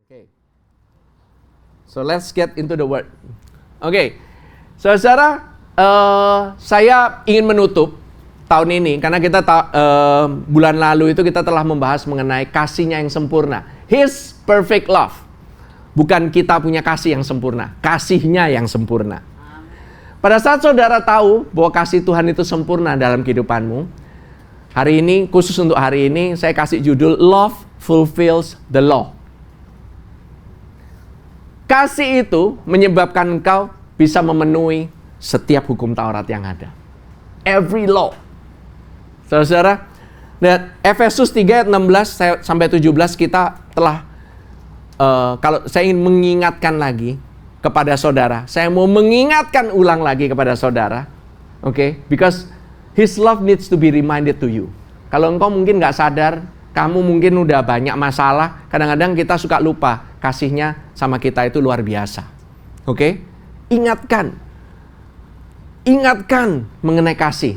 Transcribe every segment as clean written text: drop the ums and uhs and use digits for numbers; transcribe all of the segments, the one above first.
Okay. So let's get into the word. Oke, saudara, saya ingin menutup tahun ini karena kita bulan lalu itu kita telah membahas mengenai kasihnya yang sempurna, His perfect love. Bukan kita punya kasih yang sempurna, kasihnya yang sempurna. Pada saat saudara tahu bahwa kasih Tuhan itu sempurna dalam kehidupanmu, hari ini, khusus untuk hari ini, saya kasih judul Love Fulfills the Law. Kasih itu menyebabkan engkau bisa memenuhi setiap hukum Taurat yang ada. Every law. Saudara, dan Efesus 3 ayat 16 sampai 17 kita telah, kalau saya ingin mengingatkan lagi kepada saudara, saya mau mengingatkan ulang lagi kepada saudara, okay? Because His love needs to be reminded to you. Kalau engkau mungkin nggak sadar, kamu mungkin udah banyak masalah, kadang-kadang kita suka lupa kasihnya sama kita itu luar biasa. Oke? Ingatkan mengenai kasih.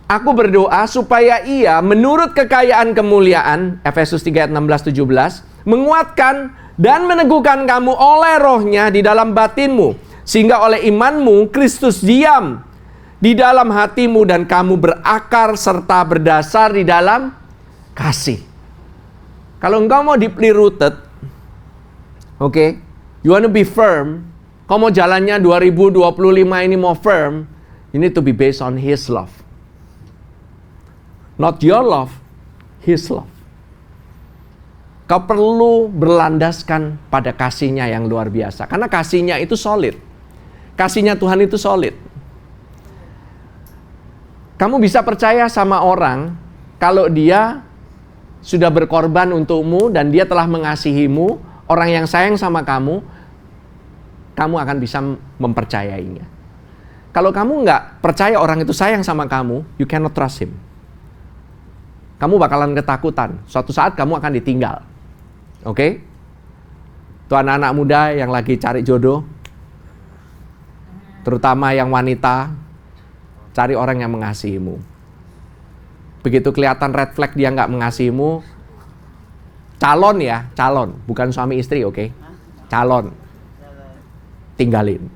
Aku berdoa supaya ia menurut kekayaan kemuliaan, Efesus 3 ayat 16-17, menguatkan dan meneguhkan kamu oleh rohnya di dalam batinmu, sehingga oleh imanmu Kristus diam di dalam hatimu dan kamu berakar serta berdasar di dalam kasih. Kalau engkau mau deeply rooted, okay, you want to be firm, kau mau jalannya 2025 ini mau firm, you need to be based on His love. Not your love, His love. Kau perlu berlandaskan pada kasihnya yang luar biasa. Karena kasihnya itu solid. Kasihnya Tuhan itu solid. Kamu bisa percaya sama orang kalau dia sudah berkorban untukmu dan dia telah mengasihimu, orang yang sayang sama kamu, kamu akan bisa mempercayainya. Kalau kamu nggak percaya orang itu sayang sama kamu, you cannot trust him. Kamu bakalan ketakutan. Suatu saat kamu akan ditinggal. Oke? Tuh anak-anak muda yang lagi cari jodoh, terutama yang wanita, cari orang yang mengasihimu. Begitu kelihatan red flag dia nggak mengasihimu, calon, bukan suami istri, oke? Calon, tinggalin.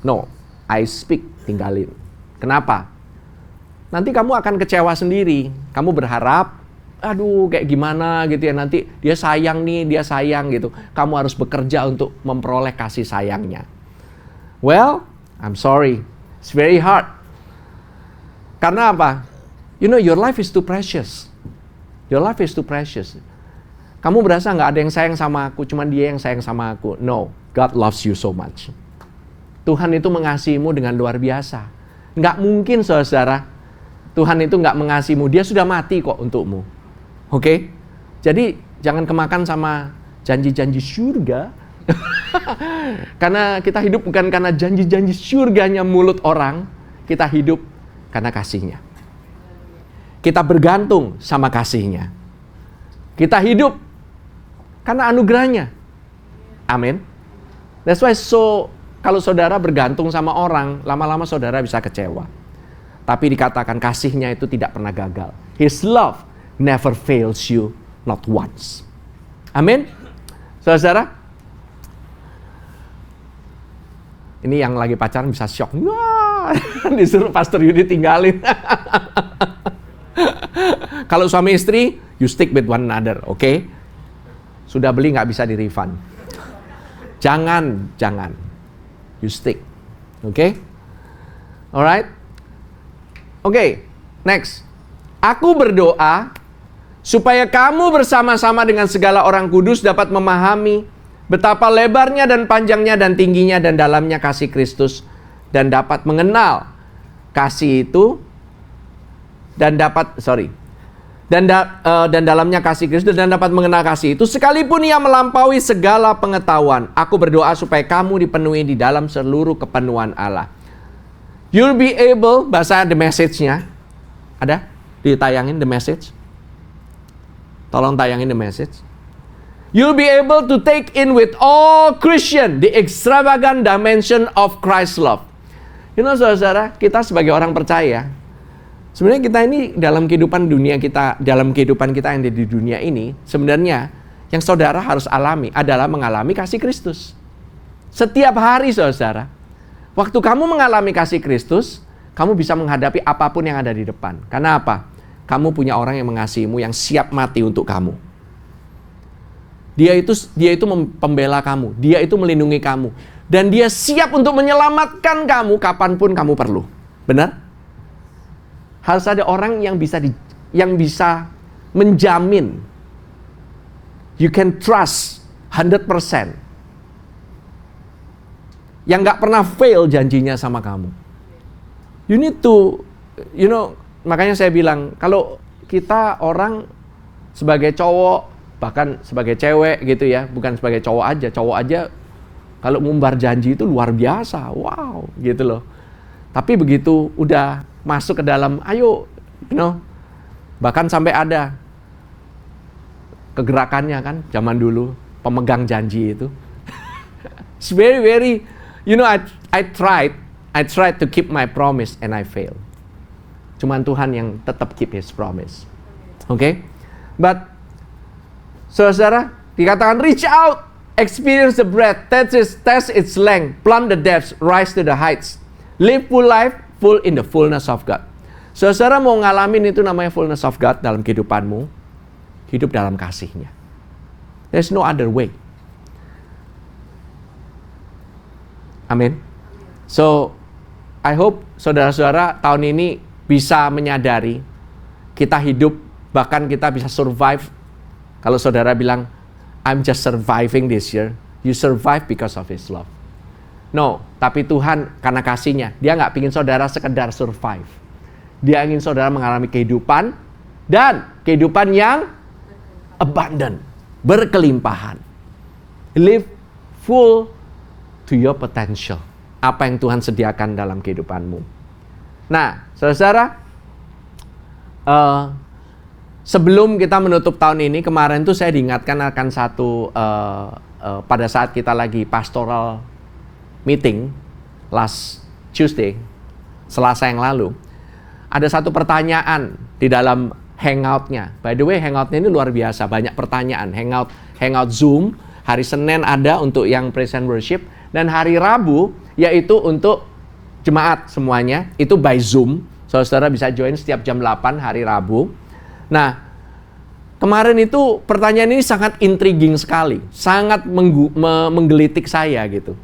No, I speak, tinggalin. Kenapa? Nanti kamu akan kecewa sendiri. Kamu berharap, aduh kayak gimana gitu ya, nanti dia sayang gitu. Kamu harus bekerja untuk memperoleh kasih sayangnya. Well, I'm sorry, it's very hard. Karena apa? You know, your life is too precious. Your life is too precious. Kamu berasa nggak ada yang sayang sama aku, cuma dia yang sayang sama aku. No, God loves you so much. Tuhan itu mengasihimu dengan luar biasa. Nggak mungkin, saudara, Tuhan itu nggak mengasihimu. Dia sudah mati kok untukmu. Oke? Jadi, jangan kemakan sama janji-janji surga. Karena kita hidup bukan karena janji-janji surganya mulut orang. Kita hidup karena kasihnya. Kita bergantung sama kasihnya. Kita hidup karena anugerahnya. Amin. That's why kalau saudara bergantung sama orang, lama-lama saudara bisa kecewa. Tapi dikatakan kasihnya itu tidak pernah gagal. His love never fails you, not once. Amin. Saudara, ini yang lagi pacaran bisa shock. Wah, disuruh Pastor Yudi tinggalin. Kalau suami istri, you stick with one another, oke? Okay? Sudah beli nggak bisa di-refund. Jangan. You stick, oke? Okay? Alright? Oke, okay, next. Aku berdoa supaya kamu bersama-sama dengan segala orang kudus dapat memahami betapa lebarnya dan panjangnya dan tingginya dan dalamnya kasih Kristus, dan dapat mengenal kasih itu, dan dalamnya kasih Kristus, dan dapat mengenal kasih itu sekalipun ia melampaui segala pengetahuan. Aku berdoa supaya kamu dipenuhi di dalam seluruh kepenuhan Allah. You'll be able, bahasa The Message-nya ada ditayangin The Message. Tolong tayangin The Message. You'll be able to take in with all Christian the extravagant dimension of Christ's love. You know, saudara, kita sebagai orang percaya, sebenarnya kita ini dalam kehidupan kita yang ada di dunia ini, sebenarnya yang saudara harus alami adalah mengalami kasih Kristus. Setiap hari saudara, waktu kamu mengalami kasih Kristus, kamu bisa menghadapi apapun yang ada di depan. Karena apa? Kamu punya orang yang mengasihimu, yang siap mati untuk kamu. Dia itu pembela kamu, dia itu melindungi kamu, dan dia siap untuk menyelamatkan kamu kapanpun kamu perlu. Benar? Harus ada orang yang bisa menjamin. You can trust 100%. Yang gak pernah fail janjinya sama kamu. You need to, makanya saya bilang, kalau kita orang sebagai cowok, bahkan sebagai cewek gitu ya, bukan sebagai cowok aja kalau ngumbar janji itu luar biasa, wow, gitu loh. Tapi begitu udah masuk ke dalam, ayo, bahkan sampai ada kegerakannya kan, zaman dulu, pemegang janji itu. It's very, I tried to keep my promise and I failed. Cuman Tuhan yang tetap keep His promise. Okay? But, saudara, dikatakan reach out, experience the breadth, test its length, plumb the depths, rise to the heights. Live full life, full in the fullness of God. Saudara mau ngalamin itu namanya fullness of God dalam kehidupanmu, hidup dalam kasih-Nya. There's no other way. Amin. So, I hope saudara-saudara tahun ini bisa menyadari kita hidup, bahkan kita bisa survive. Kalau saudara bilang, I'm just surviving this year, you survive because of His love. No, tapi Tuhan karena kasih-Nya, Dia nggak ingin saudara sekedar survive. Dia ingin saudara mengalami kehidupan, dan kehidupan yang abundant, berkelimpahan. Live full to your potential. Apa yang Tuhan sediakan dalam kehidupanmu. Nah, saudara, sebelum kita menutup tahun ini, kemarin tuh saya diingatkan akan satu, pada saat kita lagi pastoral meeting, last Tuesday, Selasa yang lalu, ada satu pertanyaan di dalam hangout-nya. By the way, hangout-nya ini luar biasa, banyak pertanyaan. Hangout Zoom, hari Senin ada untuk yang praise and worship, dan hari Rabu yaitu untuk jemaat semuanya, itu by Zoom. Saudara bisa join setiap jam 8 hari Rabu. Nah, kemarin itu pertanyaan ini sangat intriguing sekali, sangat menggelitik saya gitu.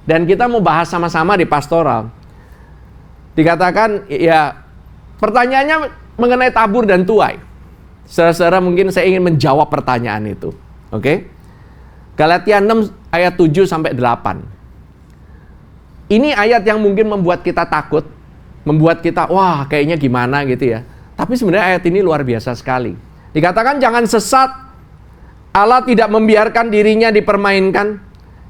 Dan kita mau bahas sama-sama di pastoral. Dikatakan, ya, pertanyaannya mengenai tabur dan tuai. Saudara-saudara, mungkin saya ingin menjawab pertanyaan itu. Oke? Galatia 6 ayat 7 sampai 8. Ini ayat yang mungkin membuat kita takut, membuat kita, wah, kayaknya gimana gitu ya. Tapi sebenarnya ayat ini luar biasa sekali. Dikatakan jangan sesat, Allah tidak membiarkan dirinya dipermainkan,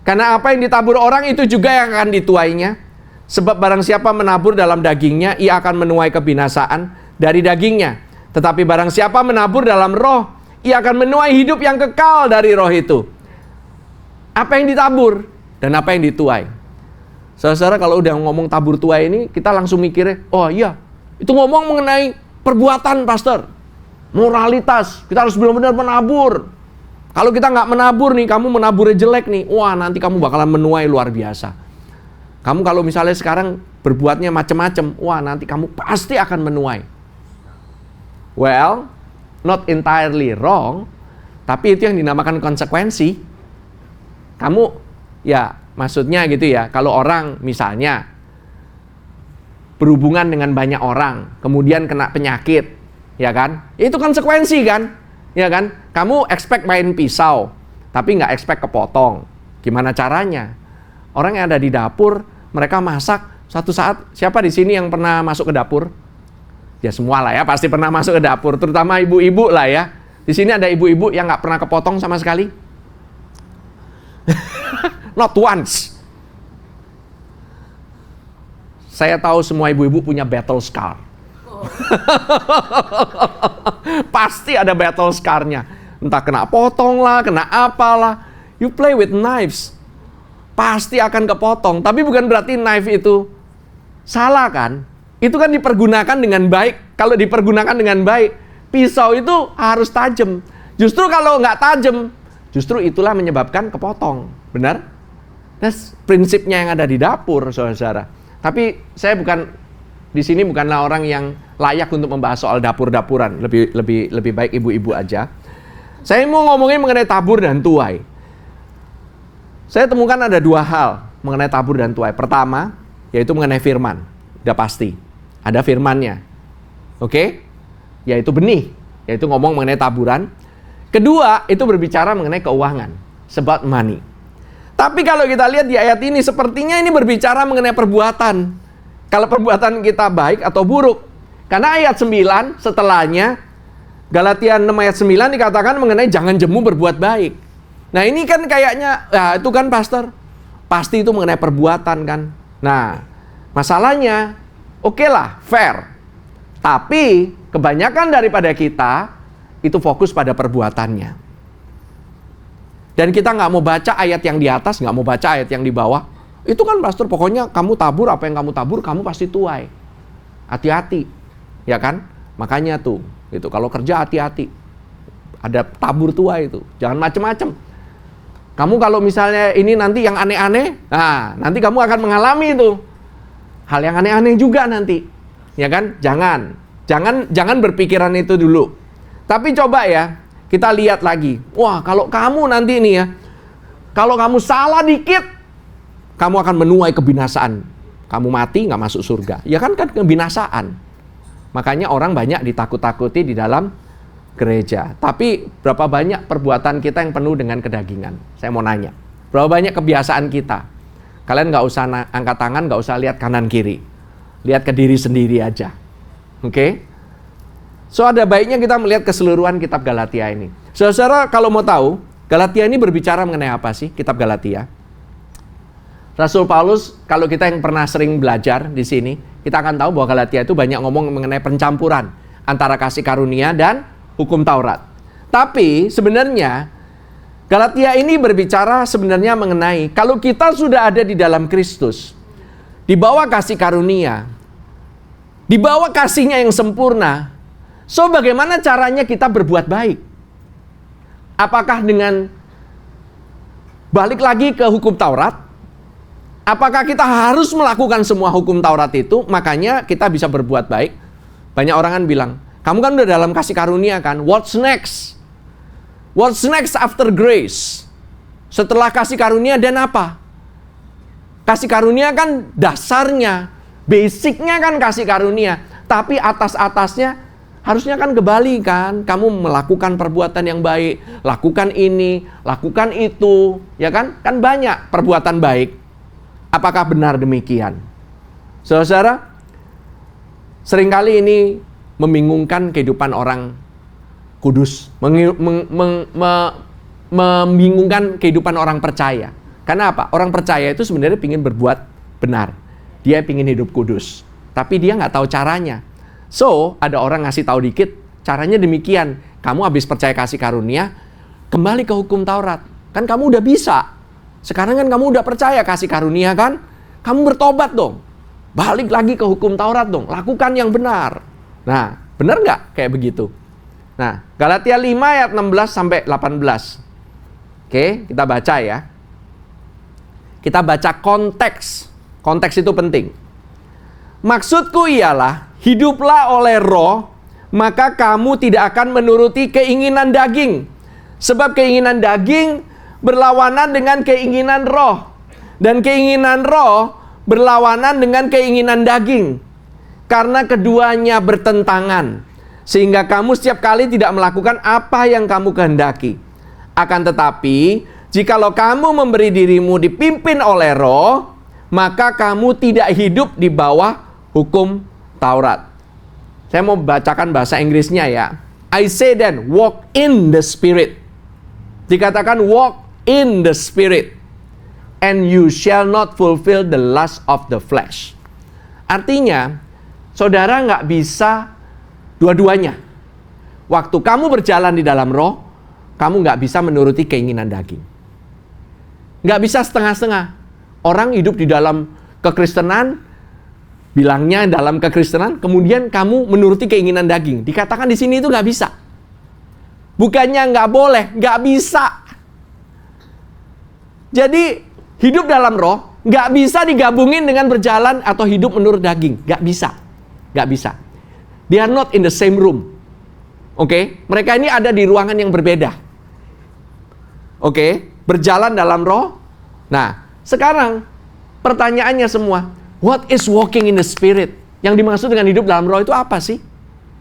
karena apa yang ditabur orang itu juga yang akan dituainya. Sebab barang siapa menabur dalam dagingnya, ia akan menuai kebinasaan dari dagingnya. Tetapi barang siapa menabur dalam roh, ia akan menuai hidup yang kekal dari roh itu. Apa yang ditabur dan apa yang dituai. Saudara, kalau udah ngomong tabur tuai ini, kita langsung mikirnya, oh iya, itu ngomong mengenai perbuatan, pastor. Moralitas, kita harus benar-benar menabur. Kalau kita nggak menabur nih, kamu menaburnya jelek nih, wah nanti kamu bakalan menuai luar biasa. Kamu kalau misalnya sekarang berbuatnya macam-macam, wah nanti kamu pasti akan menuai. Well, not entirely wrong, tapi itu yang dinamakan konsekuensi. Kamu, ya maksudnya gitu ya, kalau orang misalnya berhubungan dengan banyak orang, kemudian kena penyakit, ya kan? Itu konsekuensi kan? Ya kan? Kamu expect main pisau, tapi nggak expect kepotong. Gimana caranya? Orang yang ada di dapur, mereka masak, suatu saat, siapa di sini yang pernah masuk ke dapur? Ya semua lah ya, pasti pernah masuk ke dapur, terutama ibu-ibu lah ya. Di sini ada ibu-ibu yang nggak pernah kepotong sama sekali. Not once. Saya tahu semua ibu-ibu punya battle scar. Pasti ada battle scar-nya. Entah kena potong lah, kena apalah. You play with knives, pasti akan kepotong. Tapi bukan berarti knife itu salah kan? Itu kan dipergunakan dengan baik. Kalau dipergunakan dengan baik, pisau itu harus tajam. Justru kalau nggak tajam, Justru itulah menyebabkan kepotong. Benar? That's prinsipnya yang ada di dapur, saudara-saudara. Tapi saya di sini bukanlah orang yang layak untuk membahas soal dapur-dapuran. Lebih baik ibu-ibu aja. Saya mau ngomongin mengenai tabur dan tuai. Saya temukan ada 2 hal mengenai tabur dan tuai. Pertama, yaitu mengenai firman. Udah pasti. Ada firmannya. Oke? Yaitu benih. Yaitu ngomong mengenai taburan. Kedua, itu berbicara mengenai keuangan. About money. Tapi kalau kita lihat di ayat ini, sepertinya ini berbicara mengenai perbuatan. Kalau perbuatan kita baik atau buruk. Karena ayat 9 setelahnya, Galatia 6 ayat 9 dikatakan mengenai jangan jemu berbuat baik. Nah ini kan kayaknya, ya itu kan pastor, pasti itu mengenai perbuatan kan. Nah masalahnya, oke lah, fair. Tapi kebanyakan daripada kita itu fokus pada perbuatannya. Dan kita nggak mau baca ayat yang di atas, nggak mau baca ayat yang di bawah. Itu kan pastor, pokoknya kamu tabur, apa yang kamu tabur, kamu pasti tuai. Hati-hati, ya kan? Makanya tuh, gitu. Kalau kerja hati-hati. Ada tabur tuai itu, jangan macem-macem. Kamu kalau misalnya ini nanti yang aneh-aneh, nah nanti kamu akan mengalami itu hal yang aneh-aneh juga nanti, ya kan? Jangan berpikiran itu dulu. Tapi coba ya, kita lihat lagi. Wah, kalau kamu nanti ini ya, kalau kamu salah dikit, kamu akan menuai kebinasaan. Kamu mati nggak masuk surga. Ya kan kebinasaan. Makanya orang banyak ditakut-takuti di dalam gereja. Tapi berapa banyak perbuatan kita yang penuh dengan kedagingan? Saya mau nanya. Berapa banyak kebiasaan kita? Kalian nggak usah angkat tangan, nggak usah lihat kanan kiri. Lihat ke diri sendiri aja. Oke? So ada baiknya kita melihat keseluruhan kitab Galatia ini. Saudara kalau mau tahu, Galatia ini berbicara mengenai apa sih kitab Galatia? Rasul Paulus, kalau kita yang pernah sering belajar di sini, kita akan tahu bahwa Galatia itu banyak ngomong mengenai pencampuran antara kasih karunia dan hukum Taurat. Tapi sebenarnya Galatia ini berbicara sebenarnya mengenai kalau kita sudah ada di dalam Kristus, di bawah kasih karunia, di bawah kasihnya yang sempurna, so bagaimana caranya kita berbuat baik? Apakah dengan balik lagi ke hukum Taurat? Apakah kita harus melakukan semua hukum Taurat itu, makanya kita bisa berbuat baik? Banyak orang kan bilang, kamu kan udah dalam kasih karunia kan, what's next? What's next after grace? Setelah kasih karunia dan apa? Kasih karunia kan dasarnya, basicnya kan kasih karunia. Tapi atas-atasnya harusnya kan kembali kan, kamu melakukan perbuatan yang baik, lakukan ini, lakukan itu, ya kan? Kan banyak perbuatan baik. Apakah benar demikian? Saudara, seringkali ini membingungkan kehidupan orang kudus, membingungkan kehidupan orang percaya. Karena apa? Orang percaya itu sebenarnya ingin berbuat benar. Dia ingin hidup kudus, tapi dia nggak tahu caranya. So, ada orang ngasih tahu dikit, caranya demikian. Kamu habis percaya kasih karunia, kembali ke hukum Taurat. Kan kamu udah bisa. Sekarang kan kamu udah percaya kasih karunia kan? Kamu bertobat dong. Balik lagi ke hukum Taurat dong. Lakukan yang benar. Nah, benar nggak kayak begitu? Nah, Galatia 5 ayat 16 sampai 18. Oke, kita baca ya. Kita baca konteks. Konteks itu penting. Maksudku ialah, hiduplah oleh roh, maka kamu tidak akan menuruti keinginan daging. Sebab keinginan daging berlawanan dengan keinginan roh, dan keinginan roh berlawanan dengan keinginan daging, karena keduanya bertentangan, sehingga kamu setiap kali tidak melakukan apa yang kamu kehendaki. Akan tetapi, jikalau kamu memberi dirimu dipimpin oleh roh, maka kamu tidak hidup di bawah hukum Taurat. Saya mau bacakan bahasa Inggrisnya ya. I say then, walk in the Spirit. Dikatakan walk in the Spirit, and you shall not fulfill the lust of the flesh. Artinya, saudara nggak bisa dua-duanya. Waktu kamu berjalan di dalam roh, kamu nggak bisa menuruti keinginan daging. Nggak bisa setengah-setengah. Orang hidup di dalam kekristenan, bilangnya dalam kekristenan, kemudian kamu menuruti keinginan daging. Dikatakan di sini itu nggak bisa. Bukannya nggak boleh, nggak bisa. Jadi hidup dalam roh nggak bisa digabungin dengan berjalan atau hidup menurut daging. Nggak bisa. Nggak bisa. They are not in the same room. Oke? Mereka ini ada di ruangan yang berbeda. Oke? Berjalan dalam roh. Nah, sekarang pertanyaannya semua, what is walking in the spirit? Yang dimaksud dengan hidup dalam roh itu apa sih?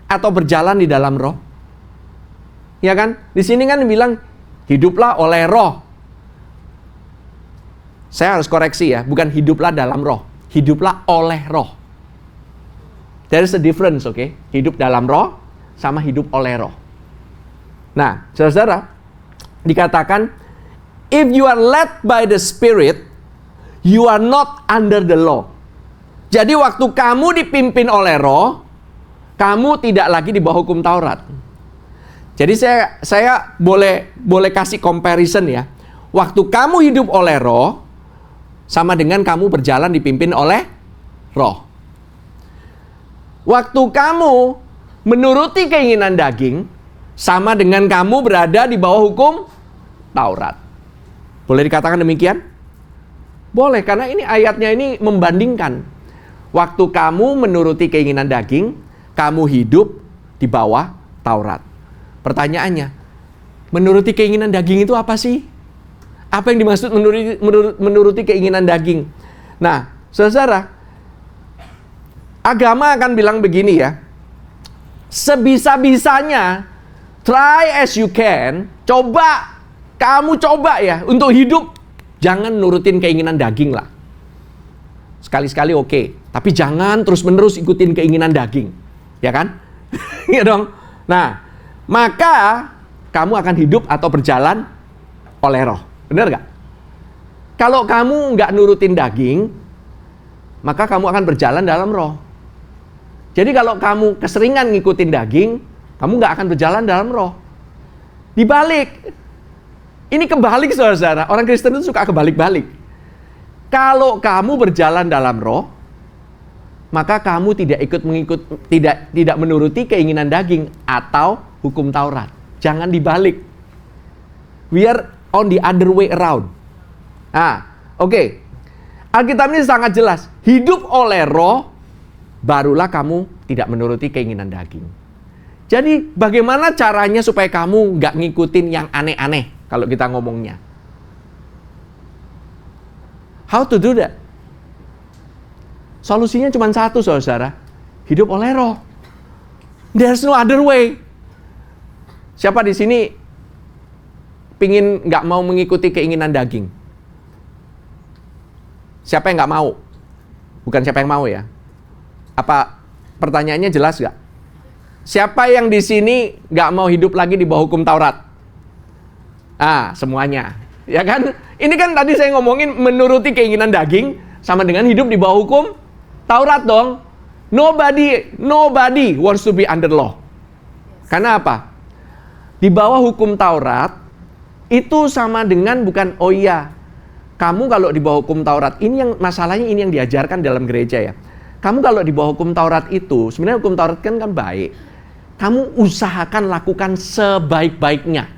Atau berjalan di dalam roh? Ya kan? Di sini kan bilang hiduplah oleh roh. Saya harus koreksi ya, bukan hiduplah dalam roh, hiduplah oleh roh. There is a difference, oke? Hidup dalam roh sama hidup oleh roh. Nah, saudara-saudara, dikatakan if you are led by the spirit, you are not under the law. Jadi waktu kamu dipimpin oleh roh, kamu tidak lagi di bawah hukum Taurat. Jadi saya boleh kasih comparison ya. Waktu kamu hidup oleh roh sama dengan kamu berjalan dipimpin oleh roh. Waktu kamu menuruti keinginan daging sama dengan kamu berada di bawah hukum Taurat. Boleh dikatakan demikian? Boleh, karena ini ayatnya ini membandingkan. Waktu kamu menuruti keinginan daging, kamu hidup di bawah Taurat. Pertanyaannya, menuruti keinginan daging itu apa sih? Apa yang dimaksud menuruti keinginan daging? Nah, saudara, agama akan bilang begini ya. Sebisa-bisanya, try as you can, kamu coba ya untuk hidup, jangan nurutin keinginan daging lah. Sekali-sekali oke, tapi jangan terus-menerus ikutin keinginan daging. Ya kan? Iya dong. Nah, maka kamu akan hidup atau berjalan oleh roh. Benar gak? Kalau kamu nggak nurutin daging, maka kamu akan berjalan dalam roh. Jadi kalau kamu keseringan ngikutin daging, kamu nggak akan berjalan dalam roh. Dibalik. Ini kebalik, saudara-saudara. Orang Kristen itu suka kebalik-balik. Kalau kamu berjalan dalam roh, maka kamu tidak menuruti keinginan daging atau hukum Taurat. Jangan dibalik. We are on the other way around. Oke. Alkitab ini sangat jelas. Hidup oleh roh, barulah kamu tidak menuruti keinginan daging. Jadi bagaimana caranya supaya kamu nggak ngikutin yang aneh-aneh kalau kita ngomongnya? How to do that? Solusinya cuma satu, saudara. Hidup oleh roh. There's no other way. Siapa di sini pingin nggak mau mengikuti keinginan daging? Siapa yang nggak mau? Bukan siapa yang mau ya. Apa pertanyaannya jelas nggak? Siapa yang di sini nggak mau hidup lagi di bawah hukum Taurat? Semuanya. Ya kan? Ini kan tadi saya ngomongin menuruti keinginan daging sama dengan hidup di bawah hukum Taurat dong. Nobody wants to be under law. Karena apa? Di bawah hukum Taurat itu sama dengan bukan, oh iya, kamu kalau di bawah hukum Taurat, ini yang masalahnya, ini yang diajarkan dalam gereja ya. Kamu kalau di bawah hukum Taurat itu, sebenarnya hukum Taurat kan baik. Kamu usahakan lakukan sebaik-baiknya.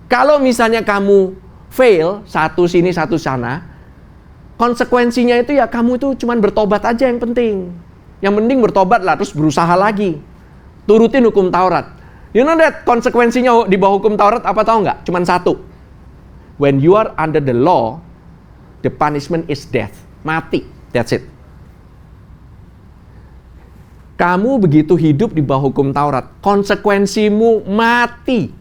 Kalau misalnya kamu fail, satu sini satu sana, konsekuensinya itu ya kamu itu cuman bertobat aja yang penting. Yang penting bertobat lah, terus berusaha lagi. Turutin hukum Taurat. You know that konsekuensinya di bawah hukum Taurat apa tahu nggak? Cuman satu. When you are under the law, the punishment is death. Mati. That's it. Kamu begitu hidup di bawah hukum Taurat, konsekuensimu mati.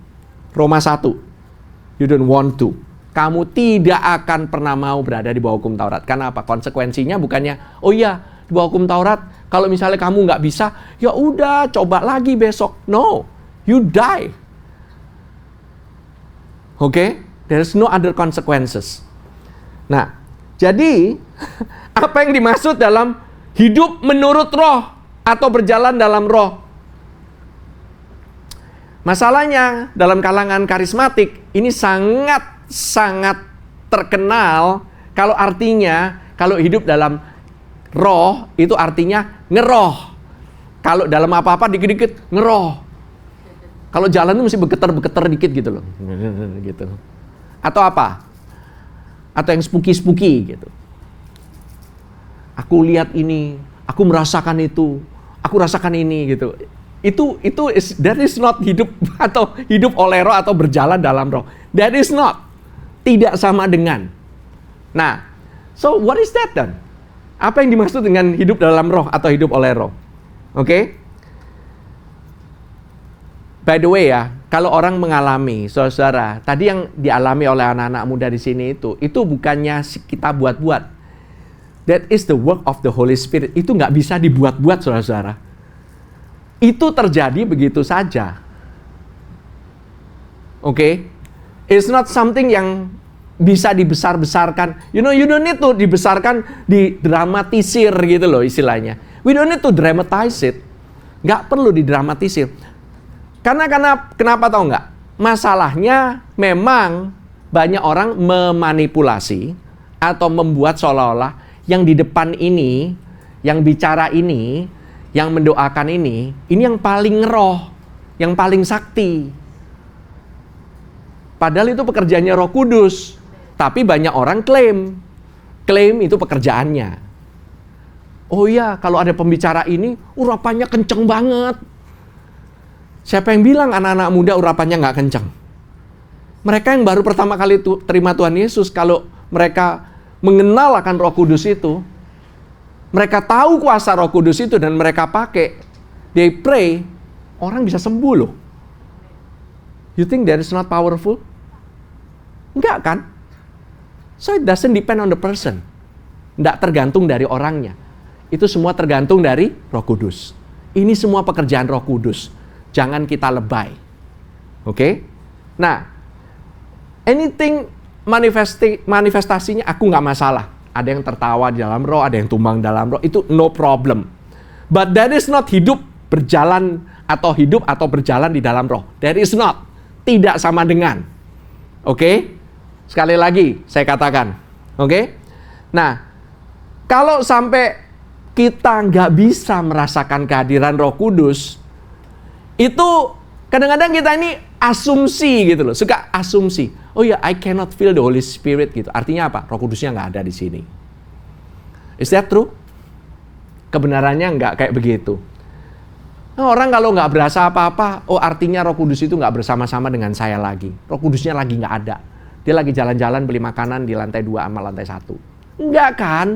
Roma 1. You don't want to. Kamu tidak akan pernah mau berada di bawah hukum Taurat. Karena apa? Konsekuensinya bukannya, oh iya, di bawah hukum Taurat, kalau misalnya kamu nggak bisa, ya udah, coba lagi besok. No, you die. Oke? There's no other consequences. Nah, jadi apa yang dimaksud dalam hidup menurut roh atau berjalan dalam roh? Masalahnya dalam kalangan karismatik ini sangat terkenal kalau artinya, kalau hidup dalam roh itu artinya ngeroh. Kalau dalam apa-apa dikit-dikit ngeroh. Kalau jalan itu mesti bergetar-bergetar dikit gitu loh. Gitu. Atau apa? atau yang spooky gitu. Aku lihat ini, aku merasakan itu, aku rasakan ini gitu. That is not hidup atau hidup oleh roh atau berjalan dalam roh. That is not. Tidak sama dengan. Nah, so what is that then? Apa yang dimaksud dengan hidup dalam roh atau hidup oleh roh? Oke? By the way ya, kalau orang mengalami, saudara, tadi yang dialami oleh anak-anak muda di sini itu bukannya kita buat-buat. That is the work of the Holy Spirit. Itu nggak bisa dibuat-buat, saudara-saudara. Itu terjadi begitu saja. Oke? It's not something yang bisa dibesar-besarkan. You don't need to dibesarkan, didramatisir gitu loh istilahnya. We don't need to dramatize it. Nggak perlu didramatisir. Karena kenapa tahu nggak? Masalahnya memang banyak orang memanipulasi atau membuat seolah-olah yang di depan ini, yang bicara ini, yang mendoakan ini yang paling roh, yang paling sakti. Padahal itu pekerjaannya Roh Kudus. Tapi banyak orang klaim itu pekerjaannya. Oh iya, kalau ada pembicara ini, urapannya kenceng banget. Siapa yang bilang anak-anak muda urapannya nggak kenceng? Mereka yang baru pertama kali terima Tuhan Yesus, kalau mereka mengenal akan Roh Kudus itu, mereka tahu kuasa Roh Kudus itu dan mereka pakai, they pray, orang bisa sembuh loh. You think that is not powerful? Enggak kan? So it doesn't depend on the person. Enggak tergantung dari orangnya. Itu semua tergantung dari Roh Kudus. Ini semua pekerjaan Roh Kudus. Jangan kita lebay. Oke? Nah, anything manifestasinya aku nggak masalah. Ada yang tertawa di dalam roh, ada yang tumbang dalam roh. Itu no problem. But that is not hidup berjalan atau berjalan di dalam roh. That is not. Tidak sama dengan. Oke? Sekali lagi saya katakan. Oke? Nah, kalau sampai kita nggak bisa merasakan kehadiran Roh Kudus, itu kadang-kadang kita ini asumsi gitu loh, suka asumsi. Oh ya, I cannot feel the Holy Spirit gitu. Artinya apa? Roh Kudusnya nggak ada di sini. Is that true? Kebenarannya nggak kayak begitu. Nah, orang kalau nggak berasa apa-apa, oh artinya Roh Kudus itu nggak bersama-sama dengan saya lagi. Roh Kudusnya lagi nggak ada. Dia lagi jalan-jalan beli makanan di lantai 2 sama lantai 1. Enggak kan?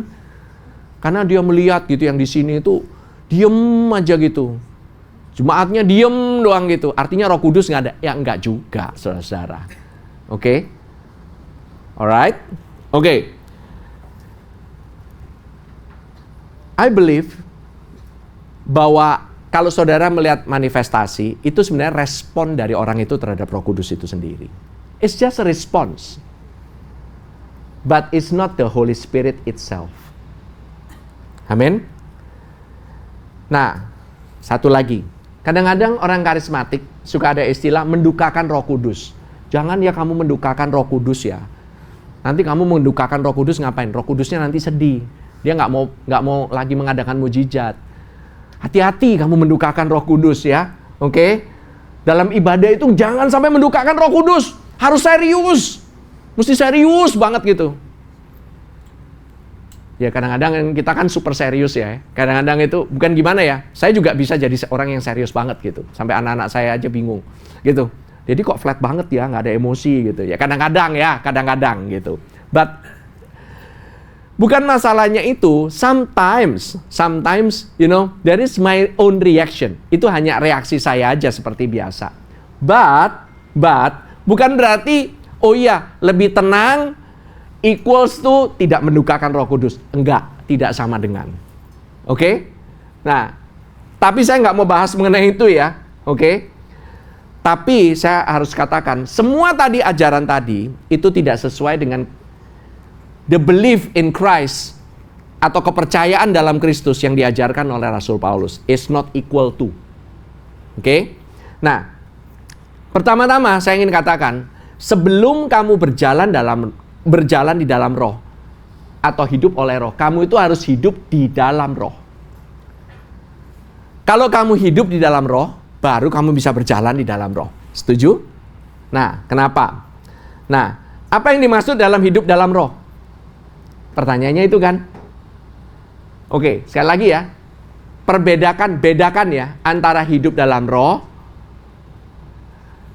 Karena dia melihat gitu yang di sini itu diem aja gitu. Jemaatnya diem doang gitu. Artinya Roh Kudus nggak ada. Ya enggak juga, saudara-saudara. Oke? Alright? Oke. I believe bahwa kalau saudara melihat manifestasi, itu sebenarnya respon dari orang itu terhadap Roh Kudus itu sendiri. It's just a response. But it's not the Holy Spirit itself. Amin? Nah, satu lagi. Kadang-kadang orang karismatik suka ada istilah mendukakan Roh Kudus. Jangan ya kamu mendukakan Roh Kudus ya. Nanti kamu mendukakan Roh Kudus ngapain? Roh Kudusnya nanti sedih. Dia nggak mau lagi mengadakan mujizat. Hati-hati kamu mendukakan Roh Kudus ya. Oke? Dalam ibadah itu jangan sampai mendukakan Roh Kudus. Harus serius. Mesti serius banget gitu. Ya kadang-kadang kita kan super serius ya. Kadang-kadang itu bukan gimana ya. Saya juga bisa jadi orang yang serius banget gitu. Sampai anak-anak saya aja bingung gitu. Jadi kok flat banget ya, nggak ada emosi gitu. Ya kadang-kadang gitu. But bukan masalahnya itu. Sometimes there is my own reaction. Itu hanya reaksi saya aja seperti biasa. But bukan berarti oh iya lebih tenang equals to tidak mendukakan Roh Kudus. Enggak, tidak sama dengan. Oke? Nah, tapi saya nggak mau bahas mengenai itu ya. Oke? Tapi saya harus katakan, semua tadi ajaran tadi itu tidak sesuai dengan the belief in Christ atau kepercayaan dalam Kristus yang diajarkan oleh Rasul Paulus. Is not equal to. Oke? Nah, pertama-tama saya ingin katakan, sebelum kamu berjalan di dalam roh atau hidup oleh roh, kamu itu harus hidup di dalam roh. Kalau kamu hidup di dalam roh, baru kamu bisa berjalan di dalam roh. Setuju? Nah, kenapa? Nah, apa yang dimaksud dalam hidup dalam roh? Pertanyaannya itu kan. Oke, sekali lagi ya. Bedakan ya antara hidup dalam roh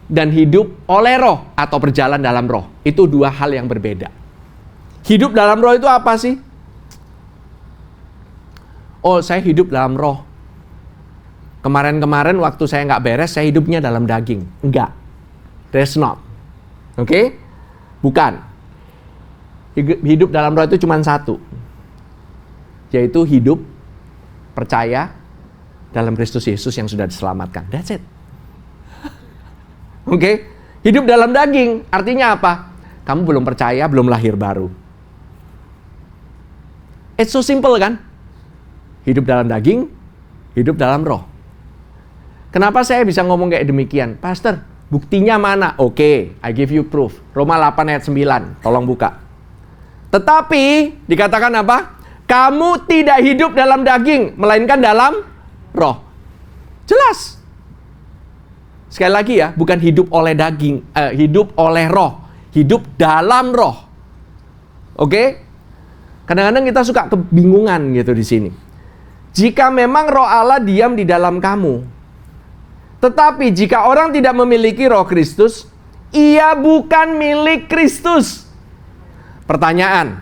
dan hidup oleh roh atau berjalan dalam roh. Itu dua hal yang berbeda. Hidup dalam roh itu apa sih? Oh, saya hidup dalam roh. Kemarin-kemarin waktu saya nggak beres, saya hidupnya dalam daging. Enggak. That's not. Oke? Bukan. Hidup dalam roh itu cuma satu. Yaitu hidup percaya dalam Kristus Yesus yang sudah diselamatkan. That's it. Oke? Hidup dalam daging artinya apa? Kamu belum percaya, belum lahir baru. It's so simple kan? Hidup dalam daging, hidup dalam roh. Kenapa saya bisa ngomong kayak demikian? Pastor, buktinya mana? Oke, I give you proof. Roma 8 ayat 9, tolong buka. Tetapi, dikatakan apa? Kamu tidak hidup dalam daging, melainkan dalam roh. Jelas. Sekali lagi ya, bukan hidup oleh daging, hidup oleh roh. Hidup dalam roh. Oke? Kadang-kadang kita suka kebingungan gitu di sini. Jika memang roh Allah diam di dalam kamu, tetapi jika orang tidak memiliki roh Kristus, ia bukan milik Kristus. Pertanyaan,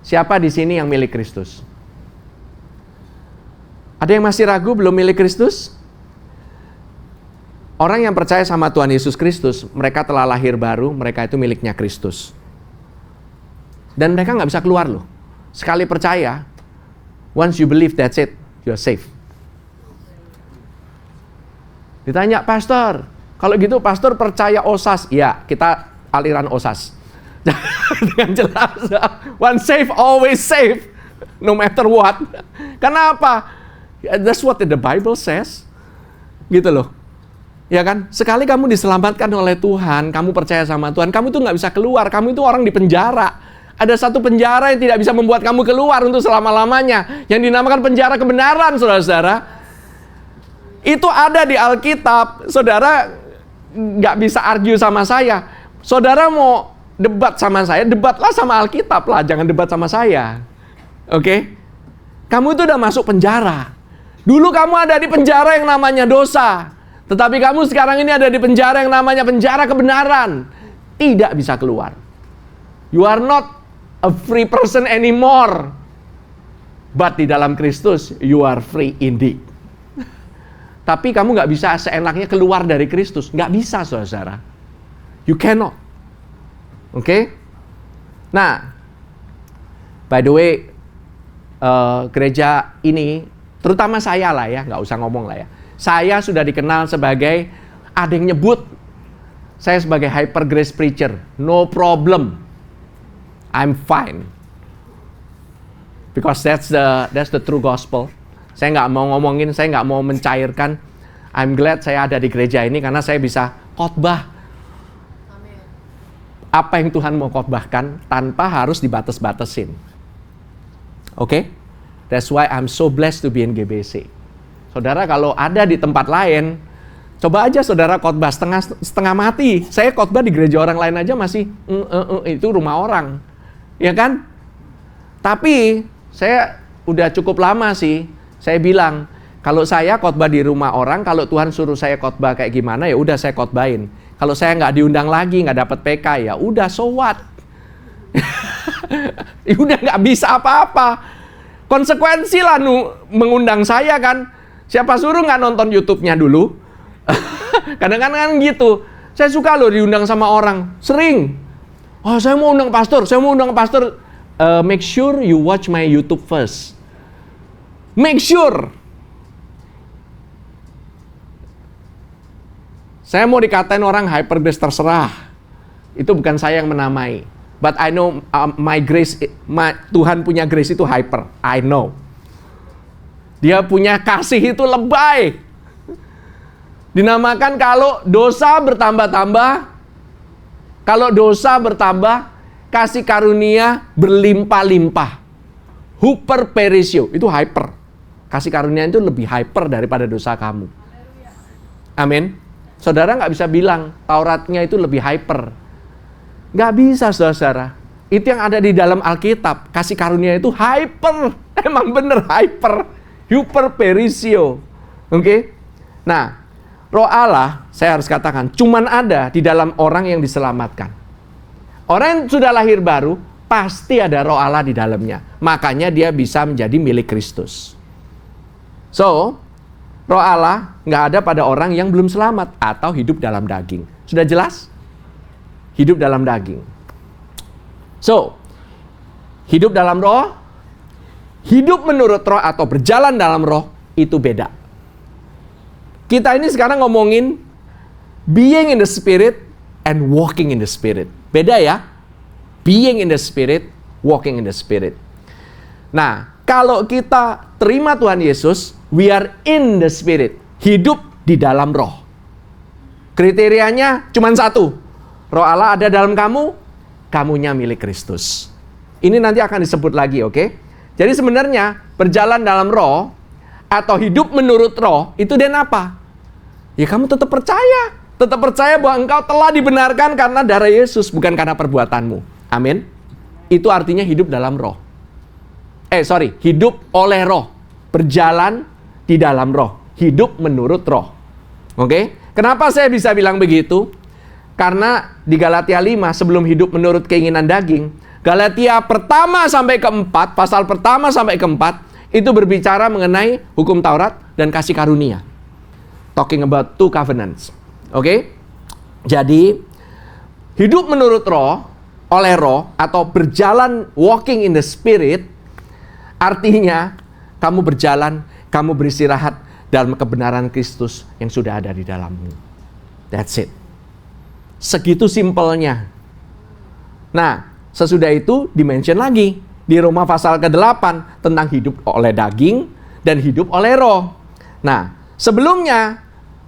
siapa di sini yang milik Kristus? Ada yang masih ragu belum milik Kristus? Orang yang percaya sama Tuhan Yesus Kristus, mereka telah lahir baru, mereka itu miliknya Kristus. Dan mereka nggak bisa keluar loh. Sekali percaya, once you believe, that's it, you're safe. Ditanya, pastor, kalau gitu pastor percaya OSAS? Ya, kita aliran OSAS. Dengan jelas, one safe, always safe, no matter what. Kenapa? That's what the Bible says. Gitu loh. Ya kan? Sekali kamu diselamatkan oleh Tuhan, kamu percaya sama Tuhan, kamu tuh nggak bisa keluar. Kamu itu orang di penjara. Ada satu penjara yang tidak bisa membuat kamu keluar untuk selama-lamanya, yang dinamakan penjara kebenaran, saudara-saudara. Itu ada di Alkitab. Saudara nggak bisa argue sama saya. Saudara mau debat sama saya, debatlah sama Alkitab lah, jangan debat sama saya. Oke? Kamu itu udah masuk penjara. Dulu kamu ada di penjara yang namanya dosa. Tetapi kamu sekarang ini ada di penjara yang namanya penjara kebenaran. Tidak bisa keluar. You are not a free person anymore. But di dalam Kristus, you are free indeed. Tapi kamu nggak bisa seenaknya keluar dari Kristus. Nggak bisa, saudara. You cannot. Oke? Nah, by the way, gereja ini, terutama saya lah ya, nggak usah ngomong lah ya. Saya sudah dikenal sebagai, ada yang nyebut saya sebagai hyper grace preacher. No problem. I'm fine. Because that's the true gospel. Saya nggak mau ngomongin, saya nggak mau mencairkan. I'm glad saya ada di gereja ini karena saya bisa khotbah. Apa yang Tuhan mau khotbahkan tanpa harus dibatas-batasin. Oke? That's why I'm so blessed to be in GBC. Saudara kalau ada di tempat lain, coba aja saudara khotbah setengah mati. Saya khotbah di gereja orang lain aja masih itu rumah orang. Ya kan? Tapi saya udah cukup lama sih. Saya bilang, kalau saya khotbah di rumah orang, kalau Tuhan suruh saya khotbah kayak gimana, ya udah saya khotbahin. Kalau saya nggak diundang lagi, nggak dapat PK, ya udah, so what? Ya udah nggak bisa apa-apa. Konsekuensi lah mengundang saya kan. Siapa suruh nggak nonton YouTube-nya dulu? Kadang-kadang gitu. Saya suka loh diundang sama orang. Sering. Oh, saya mau undang pastor. Make sure you watch my YouTube first. Make sure. Saya mau dikatain orang hyper grace, terserah. Itu bukan saya yang menamai. But I know my grace, Tuhan punya grace itu hyper. I know. Dia punya kasih itu lebay. Dinamakan kalau dosa bertambah, kasih karunia berlimpah-limpah. Hyper perisio, itu hyper. Kasih karunia itu lebih hyper daripada dosa kamu. Amin. Saudara nggak bisa bilang Tauratnya itu lebih hyper. Nggak bisa, saudara. Itu yang ada di dalam Alkitab. Kasih karunia itu hyper. Emang bener hyper. Hyper perisio. Oke? Nah, Roh Allah, saya harus katakan, cuman ada di dalam orang yang diselamatkan. Orang yang sudah lahir baru, pasti ada Roh Allah di dalamnya. Makanya dia bisa menjadi milik Kristus. So, Roh Allah nggak ada pada orang yang belum selamat atau hidup dalam daging. Sudah jelas? Hidup dalam daging. So, hidup dalam roh, hidup menurut roh atau berjalan dalam roh, itu beda. Kita ini sekarang ngomongin being in the spirit and walking in the spirit. Beda ya? Being in the spirit, walking in the spirit. Nah, kalau kita terima Tuhan Yesus, we are in the spirit. Hidup di dalam roh. Kriterianya cuma satu. Roh Allah ada dalam kamu, kamunya milik Kristus. Ini nanti akan disebut lagi, oke? Jadi sebenarnya berjalan dalam roh atau hidup menurut roh itu dan apa? Ya kamu tetap percaya. Tetap percaya bahwa engkau telah dibenarkan karena darah Yesus, bukan karena perbuatanmu. Amin. Itu artinya hidup dalam roh. Hidup oleh roh. Berjalan di dalam roh. Hidup menurut roh. Oke? Kenapa saya bisa bilang begitu? Karena di Galatia 5 sebelum hidup menurut keinginan daging, Galatia pertama sampai keempat, pasal pertama sampai keempat, itu berbicara mengenai hukum Taurat dan kasih karunia. Talking about two covenants. Oke? Jadi, hidup menurut roh, oleh roh, atau berjalan walking in the spirit, artinya kamu berjalan, kamu beristirahat dalam kebenaran Kristus yang sudah ada di dalammu. That's it. Segitu simpelnya. Nah, sesudah itu dimention lagi di Roma pasal ke-8 tentang hidup oleh daging dan hidup oleh roh. Nah, sebelumnya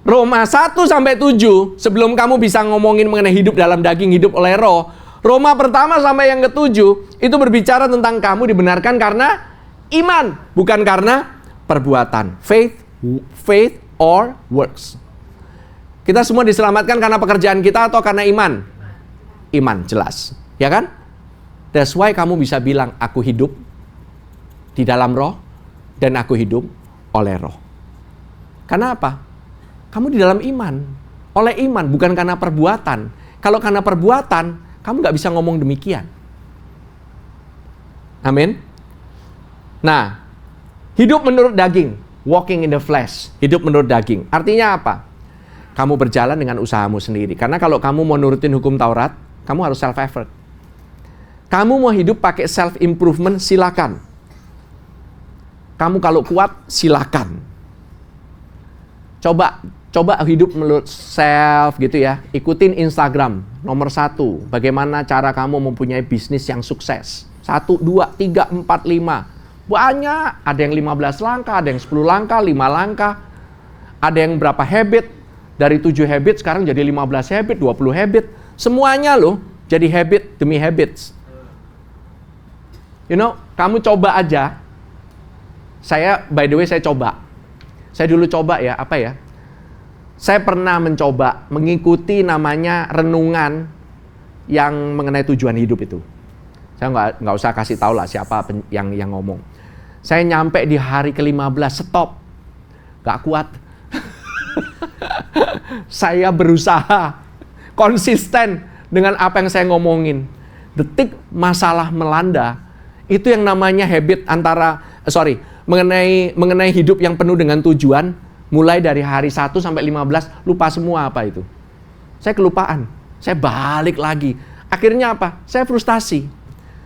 Roma 1 sampai 7, sebelum kamu bisa ngomongin mengenai hidup dalam daging, hidup oleh roh, Roma pertama sampai yang ke-7 itu berbicara tentang kamu dibenarkan karena iman, bukan karena perbuatan. Faith or works. Kita semua diselamatkan karena pekerjaan kita atau karena iman? Iman, jelas. Ya kan? That's why kamu bisa bilang, aku hidup di dalam roh dan aku hidup oleh roh. Karena apa? Kamu di dalam iman. Oleh iman, bukan karena perbuatan. Kalau karena perbuatan, kamu nggak bisa ngomong demikian. Amin. Nah, hidup menurut daging. Walking in the flesh. Hidup menurut daging. Artinya apa? Kamu berjalan dengan usahamu sendiri. Karena kalau kamu mau nurutin hukum Taurat, kamu harus self-effort. Kamu mau hidup pakai self-improvement, silakan. Kamu kalau kuat, silakan. Coba hidup menurut self gitu ya. Ikutin Instagram, nomor 1. Bagaimana cara kamu mempunyai bisnis yang sukses. 1, 2, 3, 4, 5. Banyak. Ada yang 15 langkah, ada yang 10 langkah, 5 langkah. Ada yang berapa habit. Dari 7 habit sekarang jadi 15 habit, 20 habit. Semuanya loh jadi habit demi habits. You know, kamu coba aja. By the way, saya coba. Saya dulu coba ya, apa ya? Saya pernah mencoba mengikuti namanya renungan yang mengenai tujuan hidup itu. Saya nggak usah kasih tahu lah siapa yang ngomong. Saya nyampe di hari ke-15, stop. Nggak kuat. Saya berusaha konsisten dengan apa yang saya ngomongin. Detik masalah melanda, itu yang namanya habit mengenai hidup yang penuh dengan tujuan, mulai dari hari 1 sampai 15, lupa semua apa itu. Saya kelupaan. Saya balik lagi. Akhirnya apa? Saya frustasi.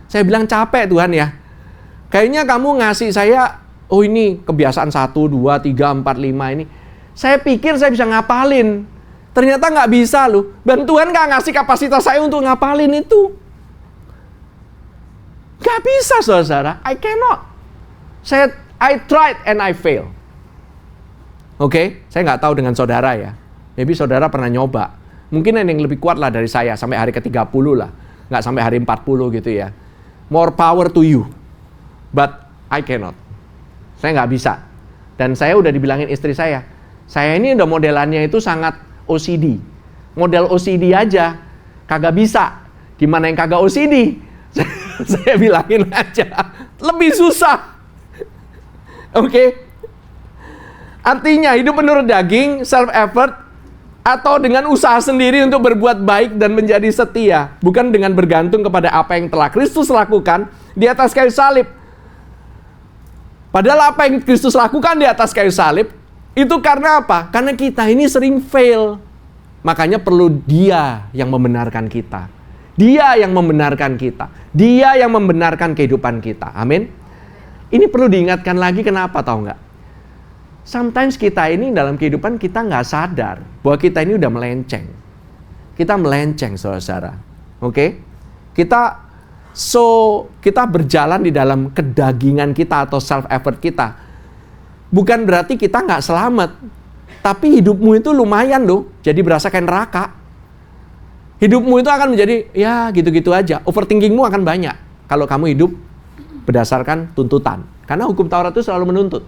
Saya bilang, capek Tuhan ya. Kayaknya kamu ngasih saya, ini kebiasaan 1, 2, 3, 4, 5 ini. Saya pikir saya bisa ngapalin. Ternyata nggak bisa loh. Dan Tuhan nggak ngasih kapasitas saya untuk ngapalin itu. Nggak bisa, saudara. I cannot. I tried and I fail. Oke? Saya nggak tahu dengan saudara ya. Maybe saudara pernah nyoba. Mungkin ada yang lebih kuat lah dari saya. Sampai hari ke-30 lah. Nggak sampai hari 40 gitu ya. More power to you. But I cannot. Saya nggak bisa. Dan saya udah dibilangin istri saya ini udah modelannya itu sangat OCD. Model OCD aja kagak bisa. Gimana yang kagak OCD? Saya bilangin aja, lebih susah. Oke? Artinya hidup menurut daging, self effort, atau dengan usaha sendiri untuk berbuat baik dan menjadi setia, bukan dengan bergantung kepada apa yang telah Kristus lakukan di atas kayu salib. Padahal apa yang Kristus lakukan di atas kayu salib itu karena apa? Karena kita ini sering fail. Makanya perlu Dia yang membenarkan kita. Dia yang membenarkan kita. Dia yang membenarkan kehidupan kita. Amin. Ini perlu diingatkan lagi, kenapa tahu nggak? Sometimes kita ini dalam kehidupan kita nggak sadar bahwa kita ini udah melenceng. Kita melenceng, saudara-saudara. Oke? Kita berjalan di dalam kedagingan kita atau self effort kita. Bukan berarti kita nggak selamat. Tapi hidupmu itu lumayan loh. Jadi berasa kayak neraka. Hidupmu itu akan menjadi ya gitu-gitu aja. Overthinkingmu akan banyak kalau kamu hidup berdasarkan tuntutan. Karena hukum Taurat itu selalu menuntut.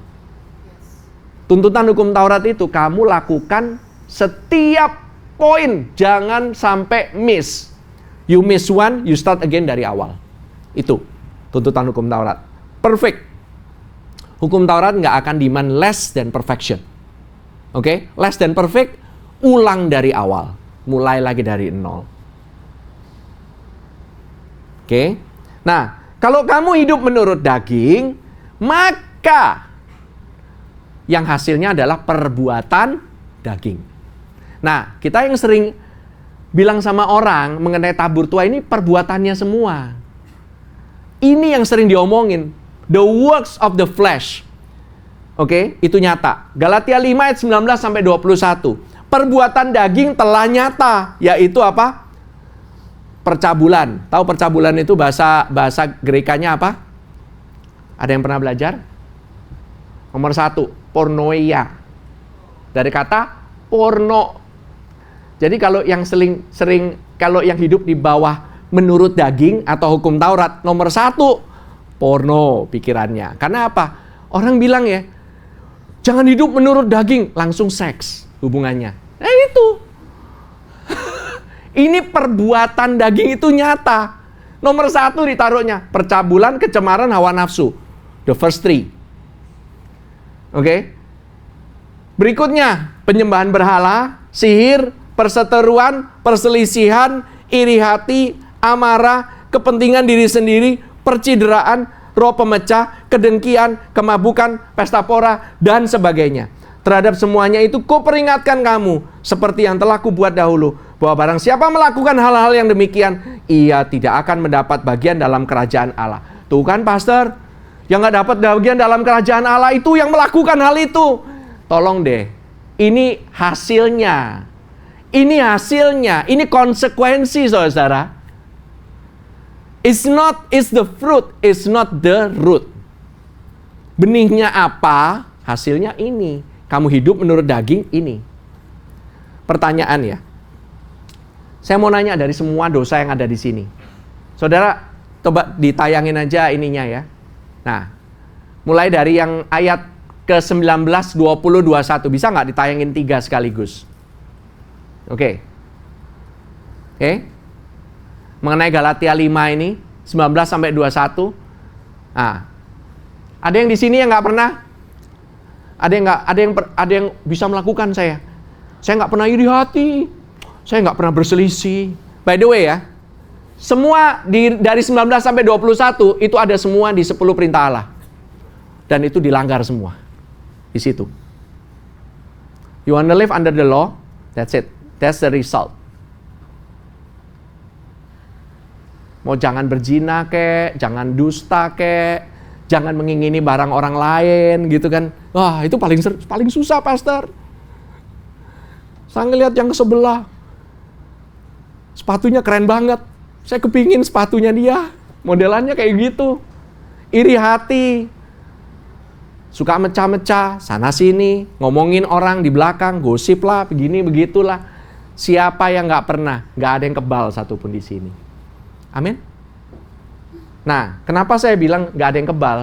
Tuntutan hukum Taurat itu kamu lakukan setiap poin. Jangan sampai miss. You miss one, you start again dari awal. Itu tuntutan hukum Taurat. Perfect. Hukum Taurat nggak akan demand less than perfection. Oke? Less than perfect, ulang dari awal. Mulai lagi dari nol. Oke? Nah, kalau kamu hidup menurut daging, maka yang hasilnya adalah perbuatan daging. Nah, kita yang sering bilang sama orang mengenai tabur tua ini perbuatannya semua. Ini yang sering diomongin. The works of the flesh. Oke, itu nyata. Galatia 5 ayat 19 sampai 21. Perbuatan daging telah nyata, yaitu apa? Percabulan. Tahu percabulan itu bahasa Grekanya apa? Ada yang pernah belajar? Nomor 1, pornoia. Dari kata porno. Jadi kalau yang kalau yang hidup di bawah menurut daging atau hukum Taurat, nomor 1, porno pikirannya. Karena apa? Orang bilang ya, jangan hidup menurut daging, langsung seks hubungannya. Itu. Ini perbuatan daging itu nyata. Nomor 1 ditaruhnya, percabulan, kecemaran, hawa nafsu. The first 3. Oke? Berikutnya, penyembahan berhala, sihir, perseteruan, perselisihan, iri hati, amarah, kepentingan diri sendiri, percideraan, roh pemecah, kedengkian, kemabukan, pesta pora, dan sebagainya. Terhadap semuanya itu kuperingatkan kamu, seperti yang telah kubuat dahulu, bahwa barang siapa melakukan hal-hal yang demikian, ia tidak akan mendapat bagian dalam kerajaan Allah. Tuh kan, pastor, yang gak dapat bagian dalam kerajaan Allah itu yang melakukan hal itu. Tolong deh, ini hasilnya. Ini hasilnya, ini konsekuensi, saudara. It's the fruit, it's not the root. Benihnya apa, hasilnya ini. Kamu hidup menurut daging, ini. Pertanyaan ya. Saya mau nanya dari semua dosa yang ada di sini. Saudara, coba ditayangin aja ininya ya. Nah, mulai dari yang ayat ke-19, 20, 21. Bisa nggak ditayangin 3 sekaligus? Oke. Mengenai Galatia 5 ini, 19 sampai 21. Nah, ada yang di sini yang nggak pernah? Ada yang bisa melakukan saya. Saya nggak pernah iri hati. Saya nggak pernah berselisih. By the way ya, semua dari 19 sampai 21 itu ada semua di 10 perintah Allah. Dan itu dilanggar semua di situ. You want to live under the law? That's it. That's the result. Mau jangan berzina kek, jangan dusta kek, jangan mengingini barang orang lain gitu kan. Wah, itu paling susah, pastor. Saya ngeliat yang ke sebelah. Sepatunya keren banget. Saya kepingin sepatunya dia. Modelannya kayak gitu. Iri hati. Suka mecah-mecah, sana sini, ngomongin orang di belakang, gosip lah, begini begitulah. Siapa yang nggak pernah? Nggak ada yang kebal satupun di sini. Amin. Nah, kenapa saya bilang nggak ada yang kebal?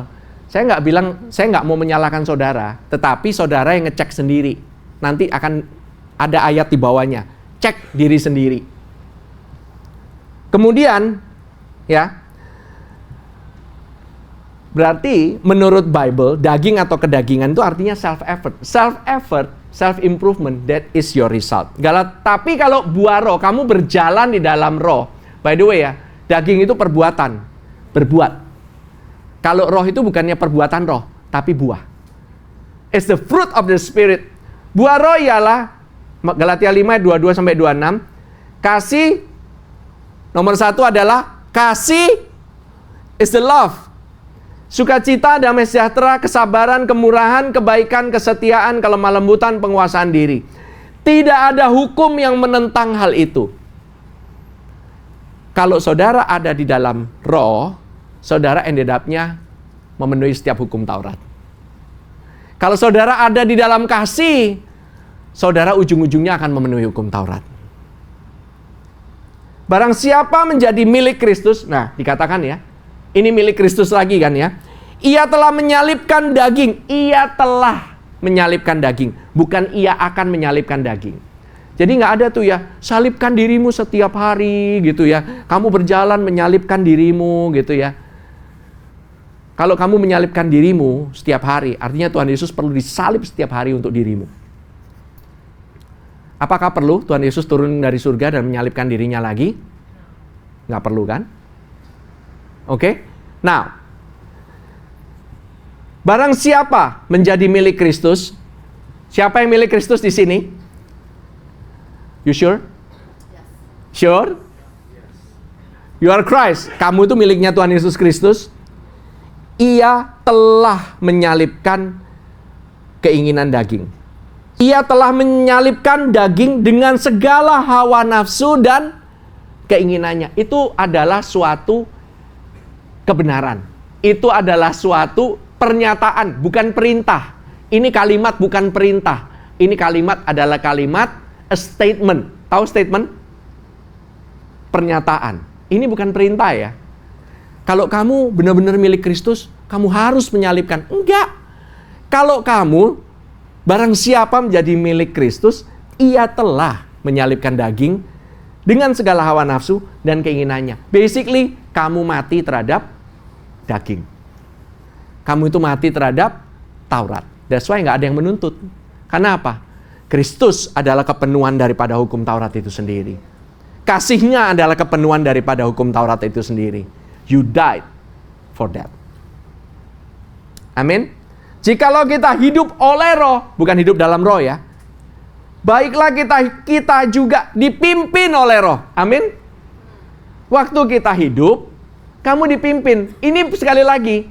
Saya nggak mau menyalahkan saudara, tetapi saudara yang ngecek sendiri. Nanti akan ada ayat di bawahnya. Cek diri sendiri. Kemudian, ya, Berarti menurut Bible, daging atau kedagingan itu artinya self-effort. Self-effort, self-improvement, that is your result. Tapi kalau buah roh, kamu berjalan di dalam roh. By the way ya, daging itu perbuatan. Berbuat. Kalau roh itu bukannya perbuatan roh, tapi buah. It's the fruit of the Spirit. Buah roh ialah, Galatia 5, 22-26, kasih, nomor 1 adalah, kasih is the love. Sukacita, damai sejahtera, kesabaran, kemurahan, kebaikan, kesetiaan, kelemah lembutan, penguasaan diri. Tidak ada hukum yang menentang hal itu. Kalau saudara ada di dalam roh, saudara ended up-nya memenuhi setiap hukum Taurat. Kalau saudara ada di dalam kasih, saudara ujung-ujungnya akan memenuhi hukum Taurat. Barang siapa menjadi milik Kristus, nah dikatakan ya, ini milik Kristus lagi kan ya. Ia telah menyalibkan daging. Ia telah menyalibkan daging. Bukan ia akan menyalibkan daging. Jadi nggak ada tuh ya, salibkan dirimu setiap hari gitu ya. Kamu berjalan menyalibkan dirimu gitu ya. Kalau kamu menyalibkan dirimu setiap hari, artinya Tuhan Yesus perlu disalib setiap hari untuk dirimu. Apakah perlu Tuhan Yesus turun dari surga dan menyalibkan dirinya lagi? Nggak perlu kan? Oke? Nah, barang siapa menjadi milik Kristus? Siapa yang milik Kristus di sini? You sure? Sure? You are Christ. Kamu itu miliknya Tuhan Yesus Kristus. Ia telah menyalibkan keinginan daging. Ia telah menyalibkan daging dengan segala hawa nafsu dan keinginannya. Itu adalah suatu kebenaran. Itu adalah suatu pernyataan, bukan perintah. Ini kalimat bukan perintah. Ini kalimat adalah kalimat a statement. Tahu statement? Pernyataan. Ini bukan perintah ya. Kalau kamu benar-benar milik Kristus, kamu harus menyalibkan. Enggak. Kalau kamu, barang siapa menjadi milik Kristus, ia telah menyalibkan daging dengan segala hawa nafsu dan keinginannya. Basically, kamu mati terhadap daging. Kamu itu mati terhadap Taurat. That's why nggak ada yang menuntut. Karena apa? Kristus adalah kepenuhan daripada hukum Taurat itu sendiri. Kasihnya adalah kepenuhan daripada hukum Taurat itu sendiri. You died for that. Amin. Jikalau kita hidup oleh roh, bukan hidup dalam roh ya. Baiklah kita juga dipimpin oleh roh. Amin. Waktu kita hidup, kamu dipimpin. Ini sekali lagi,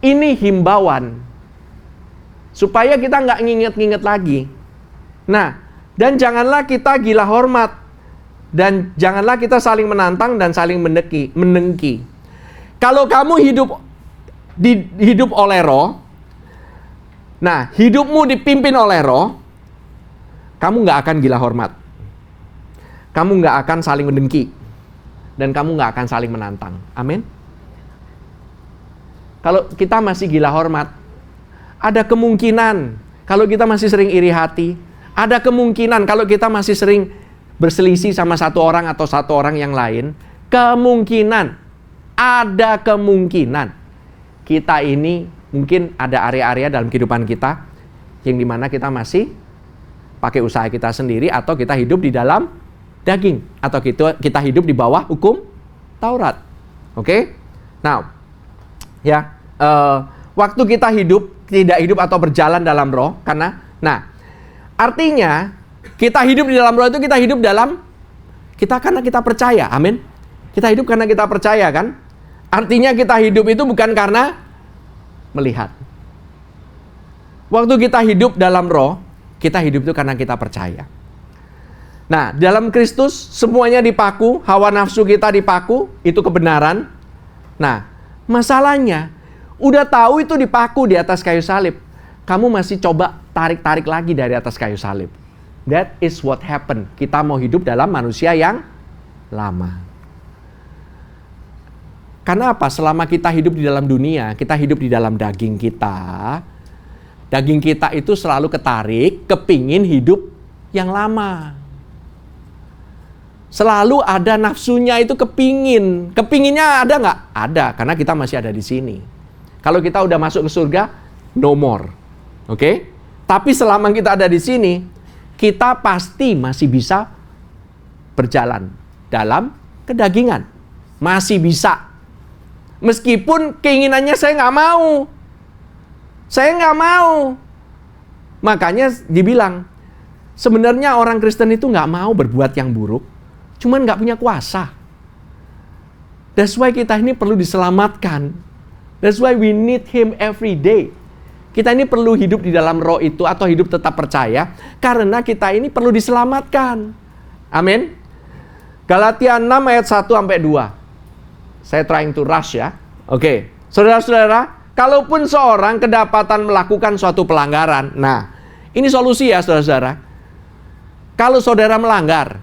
ini himbauan. Supaya kita nggak nginget-nginget lagi. Nah, dan janganlah kita gila hormat. Dan janganlah kita saling menantang dan saling mendengki. Kalau kamu hidup oleh roh, nah, hidupmu dipimpin oleh roh, kamu nggak akan gila hormat. Kamu nggak akan saling mendengki. Dan kamu nggak akan saling menantang. Amin. Kalau kita masih gila hormat, ada kemungkinan kalau kita masih sering iri hati, ada kemungkinan kalau kita masih sering berselisih sama satu orang atau satu orang yang lain, ada kemungkinan kita ini mungkin ada area-area dalam kehidupan kita yang dimana kita masih pakai usaha kita sendiri atau kita hidup di dalam daging atau kita hidup di bawah hukum Taurat. Oke? Now, ya, waktu kita tidak hidup atau berjalan dalam roh karena, nah, artinya kita hidup di dalam roh itu kita hidup karena kita percaya. Amin. Kita hidup karena kita percaya kan? Artinya kita hidup itu bukan karena melihat. Waktu kita hidup dalam roh, kita hidup itu karena kita percaya. Nah, dalam Kristus semuanya dipaku, hawa nafsu kita dipaku, itu kebenaran. Nah, masalahnya, udah tahu itu dipaku di atas kayu salib, kamu masih coba tarik-tarik lagi dari atas kayu salib. That is what happened. Kita mau hidup dalam manusia yang lama. Karena apa? Selama kita hidup di dalam dunia, kita hidup di dalam daging kita. Daging kita itu selalu ketarik, kepingin hidup yang lama. Selalu ada nafsunya itu kepingin. Kepinginnya ada nggak? Ada, karena kita masih ada di sini. Kalau kita udah masuk ke surga, no more. Oke? Tapi selama kita ada di sini, kita pasti masih bisa berjalan dalam kedagingan. Masih bisa. Meskipun keinginannya saya nggak mau. Saya nggak mau. Makanya dibilang, sebenarnya orang Kristen itu nggak mau berbuat yang buruk. Cuman nggak punya kuasa. That's why kita ini perlu diselamatkan. That's why we need Him every day. Kita ini perlu hidup di dalam roh itu atau hidup tetap percaya. Karena kita ini perlu diselamatkan. Amin. Galatia 6 ayat 1-2. Saya trying to rush ya. Oke. Saudara-saudara, kalaupun seorang kedapatan melakukan suatu pelanggaran. Nah, ini solusi ya saudara-saudara. Kalau saudara melanggar,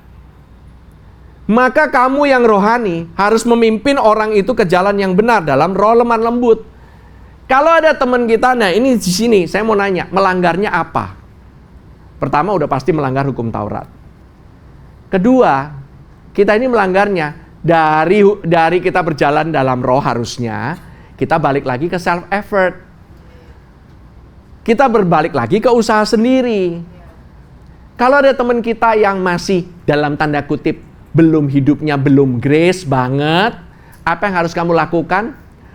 maka kamu yang rohani harus memimpin orang itu ke jalan yang benar dalam roh lemah lembut. Kalau ada teman kita, nah ini di sini saya mau nanya, melanggarnya apa? Pertama udah pasti melanggar hukum Taurat. Kedua, kita ini melanggarnya dari kita berjalan dalam roh harusnya kita balik lagi ke self effort. Kita berbalik lagi ke usaha sendiri. Kalau ada teman kita yang masih dalam tanda kutip hidupnya belum grace banget, apa yang harus kamu lakukan?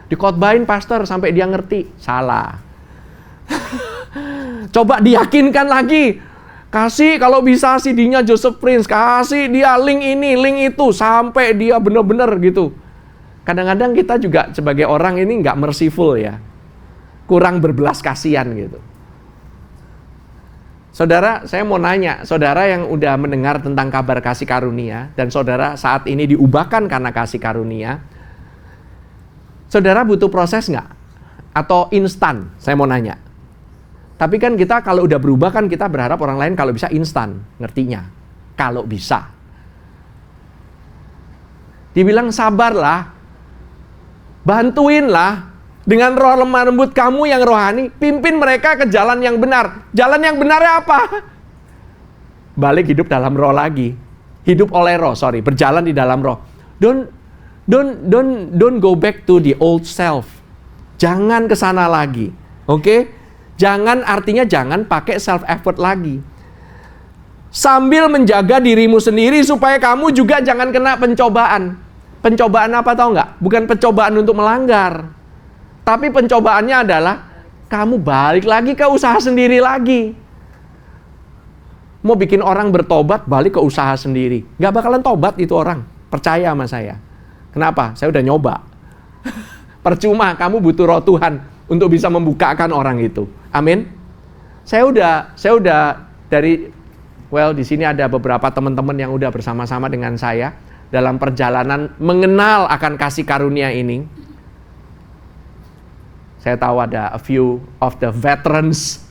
Dikhotbahin pastor sampai dia ngerti. Salah. Coba diyakinkan lagi. Kasih kalau bisa CD-nya Joseph Prince, kasih dia link ini, link itu, sampai dia benar-benar gitu. Kadang-kadang kita juga sebagai orang ini nggak merciful ya. Kurang berbelas kasihan gitu. Saudara, saya mau nanya, saudara yang udah mendengar tentang kabar kasih karunia, dan saudara saat ini diubahkan karena kasih karunia, saudara butuh proses nggak? Atau instan? Saya mau nanya. Tapi kan kita kalau udah berubah kan kita berharap orang lain kalau bisa instan, ngertinya. Kalau bisa. Dibilang sabarlah, bantuinlah, dengan roh lemah lembut kamu yang rohani, pimpin mereka ke jalan yang benar. Jalan yang benarnya apa? Balik hidup dalam roh lagi. Hidup oleh roh, berjalan di dalam roh. Don't go back to the old self. Jangan ke sana lagi. Oke? Jangan artinya jangan pakai self effort lagi. Sambil menjaga dirimu sendiri supaya kamu juga jangan kena pencobaan. Pencobaan apa tahu nggak? Bukan pencobaan untuk melanggar. Tapi pencobaannya adalah kamu balik lagi ke usaha sendiri lagi. Mau bikin orang bertobat, balik ke usaha sendiri. Gak bakalan tobat itu orang. Percaya sama saya. Kenapa? Saya udah nyoba. Percuma, kamu butuh roh Tuhan untuk bisa membukakan orang itu. Amin. Saya udah dari, di sini ada beberapa teman-teman yang udah bersama-sama dengan saya dalam perjalanan mengenal akan kasih karunia ini. Saya tahu ada a few of the veterans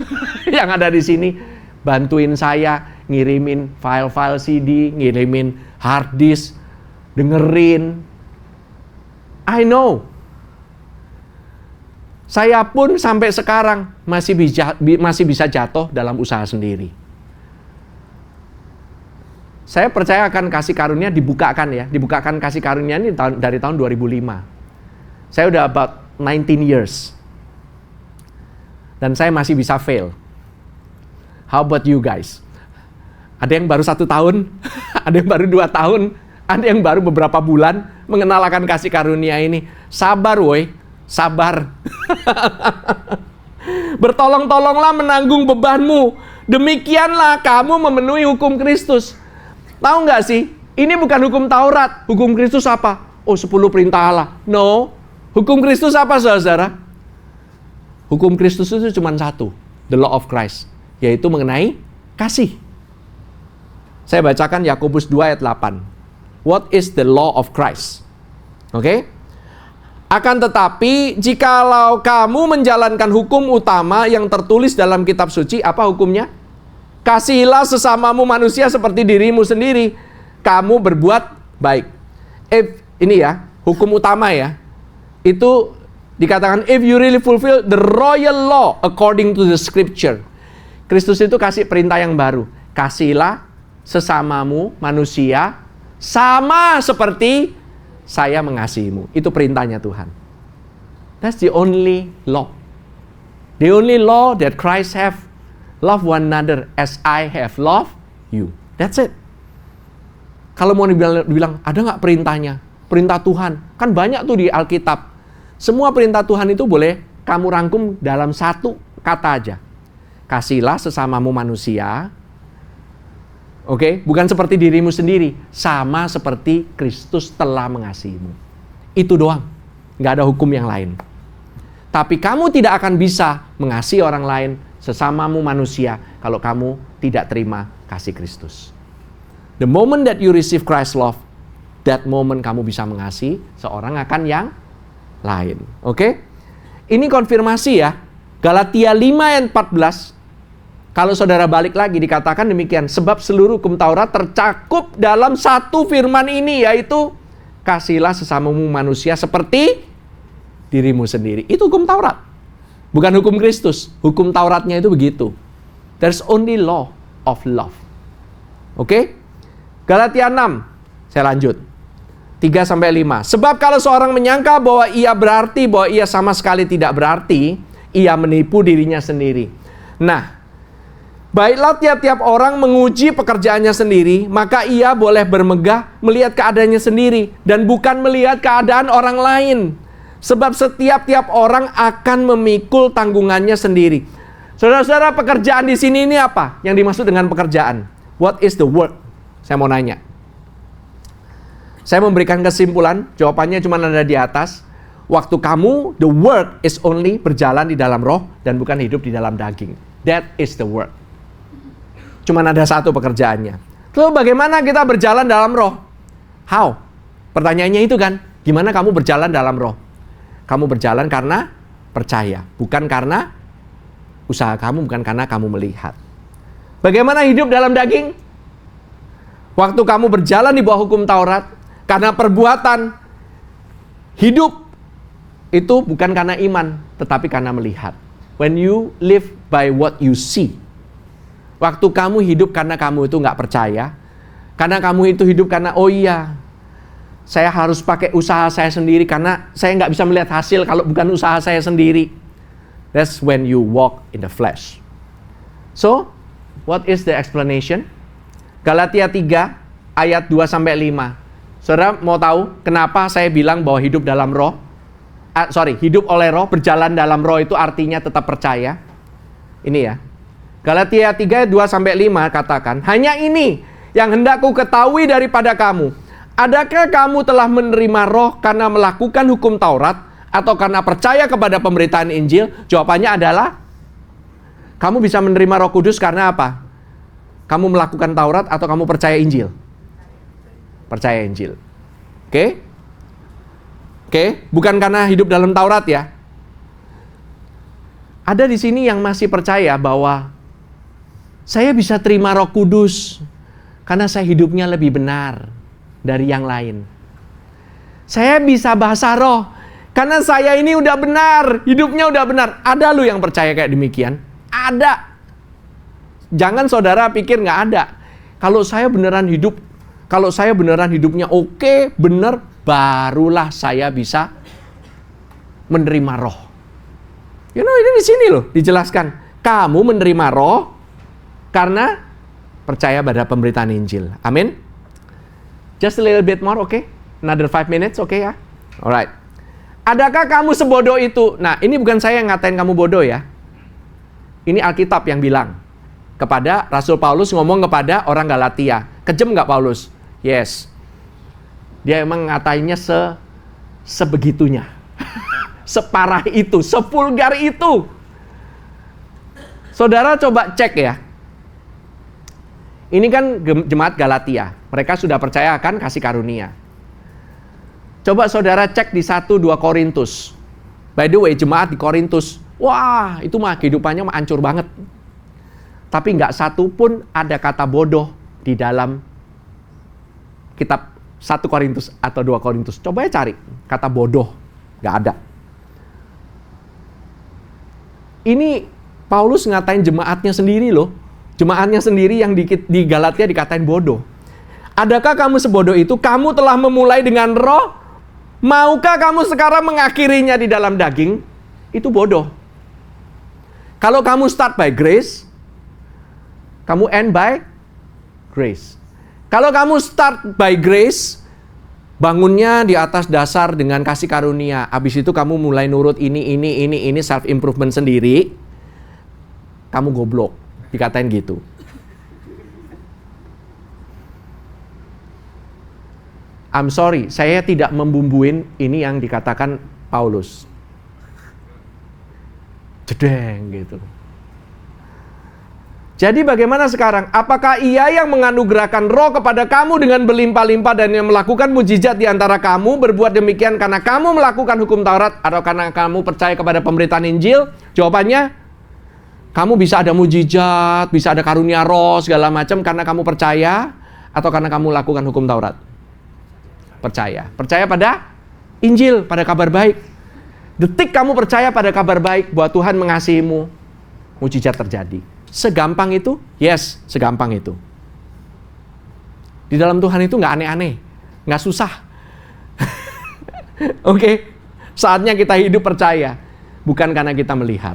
yang ada di sini bantuin saya ngirimin file-file CD, ngirimin hard disk, dengerin. I know. Saya pun sampai sekarang masih bisa jatuh dalam usaha sendiri. Saya percaya akan kasih karunia dibukakan kasih karunia ini dari tahun 2005. Saya udah about 19 years. Dan saya masih bisa fail. How about you guys? Ada yang baru 1 tahun, ada yang baru 2 tahun, ada yang baru beberapa bulan mengenal akan kasih karunia ini. Sabar woi, sabar. Bertolong-tolonglah menanggung bebanmu. Demikianlah kamu memenuhi hukum Kristus. Tahu nggak sih? Ini bukan hukum Taurat. Hukum Kristus apa? Oh, 10 perintah Allah. No. Hukum Kristus apa saudara? Hukum Kristus itu cuma satu, the law of Christ, yaitu mengenai kasih. Saya bacakan Yakobus 2 ayat 8. What is the law of Christ? Oke? Akan tetapi, jikalau kamu menjalankan hukum utama yang tertulis dalam kitab suci, apa hukumnya? Kasihilah sesamamu manusia seperti dirimu sendiri. Kamu berbuat baik. Ini ya, hukum utama ya. Itu dikatakan, if you really fulfill the royal law according to the scripture. Kristus itu kasih perintah yang baru. Kasihilah sesamamu manusia sama seperti saya mengasihimu. Itu perintahnya Tuhan. That's the only law. The only law that Christ have, love one another as I have loved you. That's it. Kalau mau dibilang ada nggak perintahnya? Perintah Tuhan. Kan banyak tuh di Alkitab. Semua perintah Tuhan itu boleh kamu rangkum dalam satu kata aja. Kasihlah sesamamu manusia. Oke, bukan seperti dirimu sendiri. Sama seperti Kristus telah mengasihimu. Itu doang. Nggak ada hukum yang lain. Tapi kamu tidak akan bisa mengasihi orang lain, sesamamu manusia, kalau kamu tidak terima kasih Kristus. The moment that you receive Christ's love, that moment kamu bisa mengasihi seorang akan yang lain. Oke? Ini konfirmasi ya. Galatia 5 ayat 14. Kalau saudara balik lagi dikatakan demikian. Sebab seluruh hukum Taurat tercakup dalam satu firman ini, yaitu kasihlah sesamamu manusia seperti dirimu sendiri. Itu hukum Taurat. Bukan hukum Kristus. Hukum Tauratnya itu begitu. There's only law of love. Oke? Galatia 6. Saya lanjut. 3-5. Sebab kalau seorang menyangka bahwa ia berarti, bahwa ia sama sekali tidak berarti, ia menipu dirinya sendiri. Nah, baiklah tiap-tiap orang menguji pekerjaannya sendiri, maka ia boleh bermegah melihat keadaannya sendiri, dan bukan melihat keadaan orang lain. Sebab setiap-tiap orang akan memikul tanggungannya sendiri. Saudara-saudara, pekerjaan di sini ini apa? Yang dimaksud dengan pekerjaan? What is the work? Saya mau nanya. Saya memberikan kesimpulan, jawabannya cuma ada di atas. Waktu kamu, the work is only berjalan di dalam roh dan bukan hidup di dalam daging. That is the work. Cuma ada satu pekerjaannya. Lalu bagaimana kita berjalan dalam roh? How? Pertanyaannya itu kan, gimana kamu berjalan dalam roh? Kamu berjalan karena percaya, bukan karena usaha kamu, bukan karena kamu melihat. Bagaimana hidup dalam daging? Waktu kamu berjalan di bawah hukum Taurat, karena perbuatan, hidup itu bukan karena iman, tetapi karena melihat. When you live by what you see. Waktu kamu hidup karena kamu itu nggak percaya, karena kamu itu hidup karena, oh iya, saya harus pakai usaha saya sendiri karena saya nggak bisa melihat hasil kalau bukan usaha saya sendiri. That's when you walk in the flesh. So, what is the explanation? Galatia 3 ayat 2-5. Saudara mau tahu kenapa saya bilang bahwa hidup dalam roh? Hidup oleh roh, berjalan dalam roh itu artinya tetap percaya. Ini ya. Galatia 3 ayat 2-5 katakan, hanya ini yang hendak ku ketahui daripada kamu. Adakah kamu telah menerima roh karena melakukan hukum Taurat atau karena percaya kepada pemberitaan Injil? Jawabannya adalah kamu bisa menerima Roh Kudus karena apa? Kamu melakukan Taurat atau kamu percaya Injil? Percaya Injil. Oke? Bukan karena hidup dalam Taurat ya. Ada di sini yang masih percaya bahwa saya bisa terima Roh Kudus karena saya hidupnya lebih benar dari yang lain. Saya bisa bahasa roh karena saya ini udah benar, hidupnya udah benar. Ada lu yang percaya kayak demikian? Ada. Jangan saudara pikir nggak ada. Kalau saya beneran hidupnya oke, benar, barulah saya bisa menerima roh. You know, ini di sini loh dijelaskan. Kamu menerima roh karena percaya pada pemberitaan Injil. Amin. Just a little bit more, okay? Another 5 minutes, okay ya? Alright. Adakah kamu sebodoh itu? Nah, ini bukan saya yang ngatain kamu bodoh ya. Ini Alkitab yang bilang. Kepada Rasul Paulus ngomong kepada orang Galatia. Kejam nggak Paulus? Yes. Dia emang ngatainya sebegitunya. Separah itu, sevulgar itu. Saudara coba cek ya. Ini kan jemaat Galatia. Mereka sudah percaya akan kasih karunia. Coba saudara cek di 1-2 Korintus. By the way, jemaat di Korintus, wah itu mah kehidupannya mah hancur banget. Tapi nggak satu pun ada kata bodoh di dalam kitab 1 Korintus atau 2 Korintus. Coba ya cari kata bodoh. Nggak ada. Ini Paulus ngatain jemaatnya sendiri loh. Jemaatnya sendiri yang di Galatia dikatain bodoh. Adakah kamu sebodoh itu? Kamu telah memulai dengan roh, maukah kamu sekarang mengakhirinya di dalam daging? Itu bodoh. Kalau kamu start by grace, kamu end by grace. Kalau kamu start by grace, bangunnya di atas dasar dengan kasih karunia. Habis itu kamu mulai nurut ini self improvement sendiri. Kamu goblok, dikatain gitu. I'm sorry, saya tidak membumbuin ini yang dikatakan Paulus. Jedeng gitu. Jadi bagaimana sekarang? Apakah ia yang menganugerahkan roh kepada kamu dengan berlimpah-limpah dan yang melakukan mujizat di antara kamu berbuat demikian karena kamu melakukan hukum Taurat atau karena kamu percaya kepada pemberitaan Injil? Jawabannya, kamu bisa ada mujizat, bisa ada karunia roh segala macam karena kamu percaya atau karena kamu lakukan hukum Taurat? Percaya. Percaya pada Injil, pada kabar baik. Detik kamu percaya pada kabar baik bahwa Tuhan mengasihimu, mujizat terjadi. Segampang itu? Yes, segampang itu. Di dalam Tuhan itu nggak aneh-aneh, nggak susah. Oke, saatnya kita hidup percaya, bukan karena kita melihat.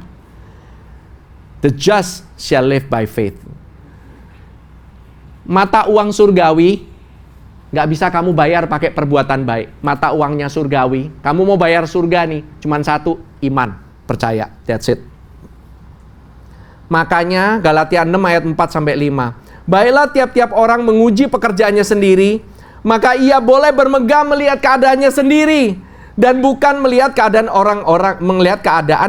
The just shall live by faith. Mata uang surgawi nggak bisa kamu bayar pakai perbuatan baik. Mata uangnya surgawi. Kamu mau bayar surga nih, cuman satu, iman, percaya. That's it. Makanya Galatia 6 ayat 4-5. Baiklah tiap-tiap orang menguji pekerjaannya sendiri, maka ia boleh bermegah melihat keadaannya sendiri dan bukan melihat keadaan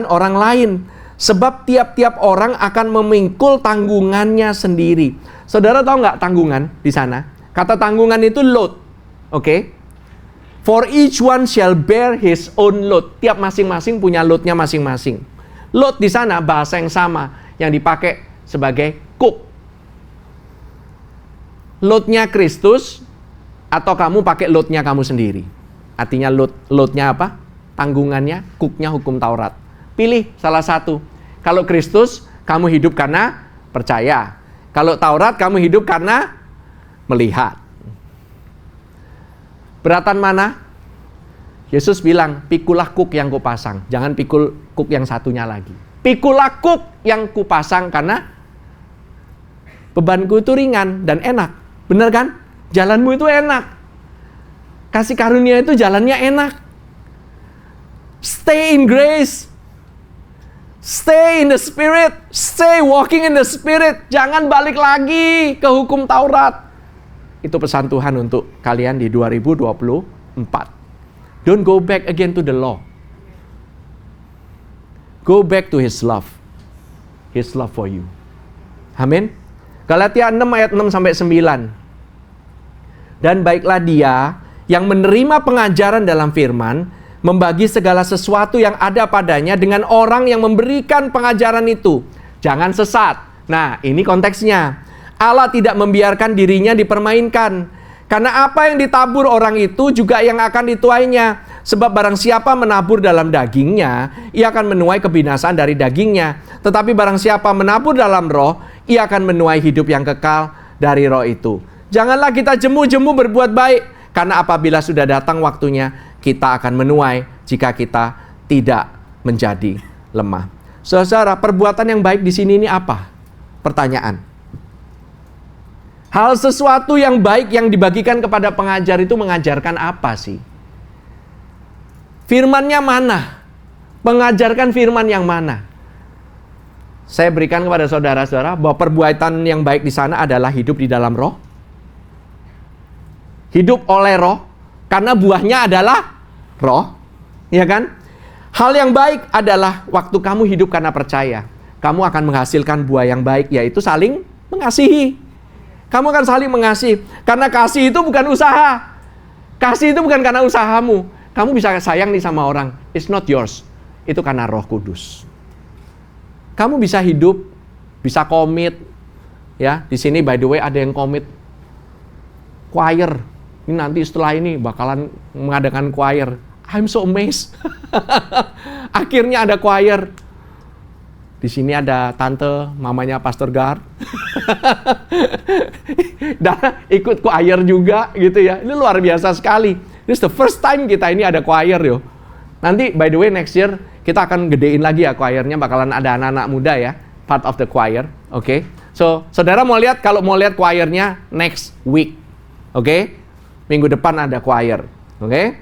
orang lain. Sebab tiap-tiap orang akan memikul tanggungannya sendiri. Saudara tahu nggak tanggungan di sana? Kata tanggungan itu load, oke? For each one shall bear his own load. Tiap masing-masing punya loadnya masing-masing. Load di sana bahasa yang sama yang dipakai sebagai cook. Loadnya Kristus atau kamu pakai loadnya kamu sendiri. Artinya loadnya apa? Tanggungannya, cooknya hukum Taurat. Pilih salah satu. Kalau Kristus, kamu hidup karena percaya. Kalau Taurat, kamu hidup karena melihat. Beratan mana? Yesus bilang, pikulah kuk yang kupasang. Jangan pikul kuk yang satunya lagi. Pikulah kuk yang kupasang karena bebanku itu ringan dan enak. Bener kan? Jalanmu itu enak. Kasih karunia itu jalannya enak. Stay in grace. Stay in the Spirit. Stay walking in the Spirit. Jangan balik lagi ke hukum Taurat. Itu pesan Tuhan untuk kalian di 2024. Don't go back again to the law. Go back to His love. His love for you. Amin. Galatia 6 ayat 6-9. Dan baiklah dia yang menerima pengajaran dalam firman, membagi segala sesuatu yang ada padanya dengan orang yang memberikan pengajaran itu. Jangan sesat. Nah, ini konteksnya. Allah tidak membiarkan dirinya dipermainkan. Karena apa yang ditabur orang itu juga yang akan dituainya. Sebab barang siapa menabur dalam dagingnya, ia akan menuai kebinasaan dari dagingnya. Tetapi barang siapa menabur dalam roh, ia akan menuai hidup yang kekal dari roh itu. Janganlah kita jemu-jemu berbuat baik. Karena apabila sudah datang waktunya, kita akan menuai jika kita tidak menjadi lemah. Saudara, perbuatan yang baik di sini ini apa? Pertanyaan. Hal sesuatu yang baik yang dibagikan kepada pengajar itu mengajarkan apa sih? Firmannya mana? Mengajarkan firman yang mana? Saya berikan kepada saudara-saudara bahwa perbuatan yang baik di sana adalah hidup di dalam roh. Hidup oleh roh, karena buahnya adalah roh, ya kan? Hal yang baik adalah waktu kamu hidup karena percaya. Kamu akan menghasilkan buah yang baik, yaitu saling mengasihi. Kamu akan saling mengasihi. Karena kasih itu bukan usaha. Kasih itu bukan karena usahamu. Kamu bisa sayang nih sama orang. It's not yours. Itu karena Roh Kudus. Kamu bisa hidup, bisa komit. Ya, di sini by the way ada yang komit choir. Ini nanti setelah ini bakalan mengadakan choir. I'm so amazed. Akhirnya ada choir. Di sini ada tante, mamanya Pastor Gard. Dan ikut choir juga gitu ya. Ini luar biasa sekali. This is the first time kita ini ada choir yo. Nanti by the way next year kita akan gedein lagi ya choirnya, bakalan ada anak-anak muda ya, part of the choir. Oke. So, saudara mau lihat, kalau mau lihat choirnya next week. Oke. Minggu depan ada choir. Oke.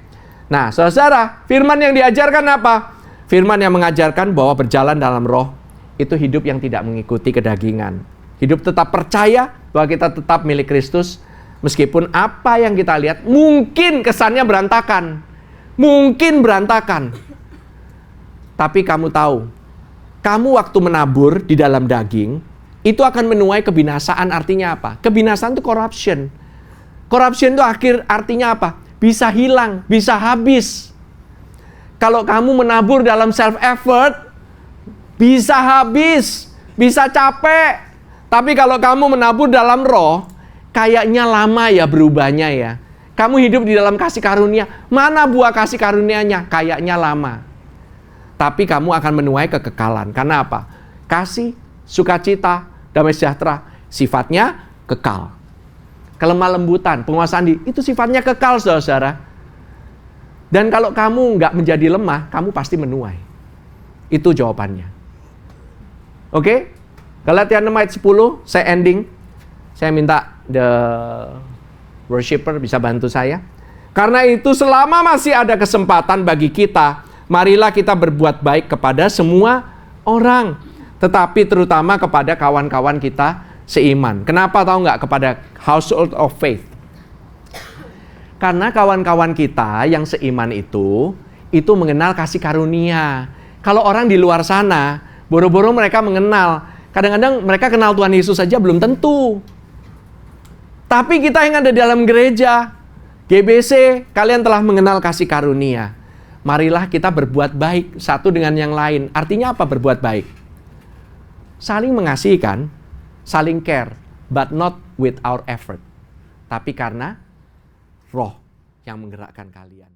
Nah, saudara, firman yang diajarkan apa? Firman yang mengajarkan bahwa berjalan dalam roh itu hidup yang tidak mengikuti kedagingan. Hidup tetap percaya bahwa kita tetap milik Kristus. Meskipun apa yang kita lihat mungkin kesannya berantakan. Mungkin berantakan. Tapi kamu tahu, kamu waktu menabur di dalam daging, itu akan menuai kebinasaan. Artinya apa? Kebinasaan itu corruption. Corruption itu artinya apa? Bisa hilang, bisa habis. Kalau kamu menabur dalam self-effort, bisa habis, bisa capek. Tapi kalau kamu menabur dalam roh, kayaknya lama ya berubahnya ya. Kamu hidup di dalam kasih karunia. Mana buah kasih karunianya? Kayaknya lama. Tapi kamu akan menuai kekekalan. Karena apa? Kasih, sukacita, damai sejahtera, sifatnya kekal. Kelemah lembutan, penguasaan diri, itu sifatnya kekal, saudara. Dan kalau kamu nggak menjadi lemah, kamu pasti menuai. Itu jawabannya. Oke? Galatia 6 ayat 10, saya ending. Saya minta the worshiper bisa bantu saya. Karena itu selama masih ada kesempatan bagi kita, marilah kita berbuat baik kepada semua orang. Tetapi terutama kepada kawan-kawan kita seiman. Kenapa tahu nggak? Kepada household of faith. Karena kawan-kawan kita yang seiman itu mengenal kasih karunia. Kalau orang di luar sana, boro-boro mereka mengenal. Kadang-kadang mereka kenal Tuhan Yesus saja belum tentu. Tapi kita yang ada di dalam gereja, GBC, kalian telah mengenal kasih karunia. Marilah kita berbuat baik satu dengan yang lain. Artinya apa berbuat baik? Saling mengasihi kan? Saling care. But not with our effort. Tapi karena roh yang menggerakkan kalian.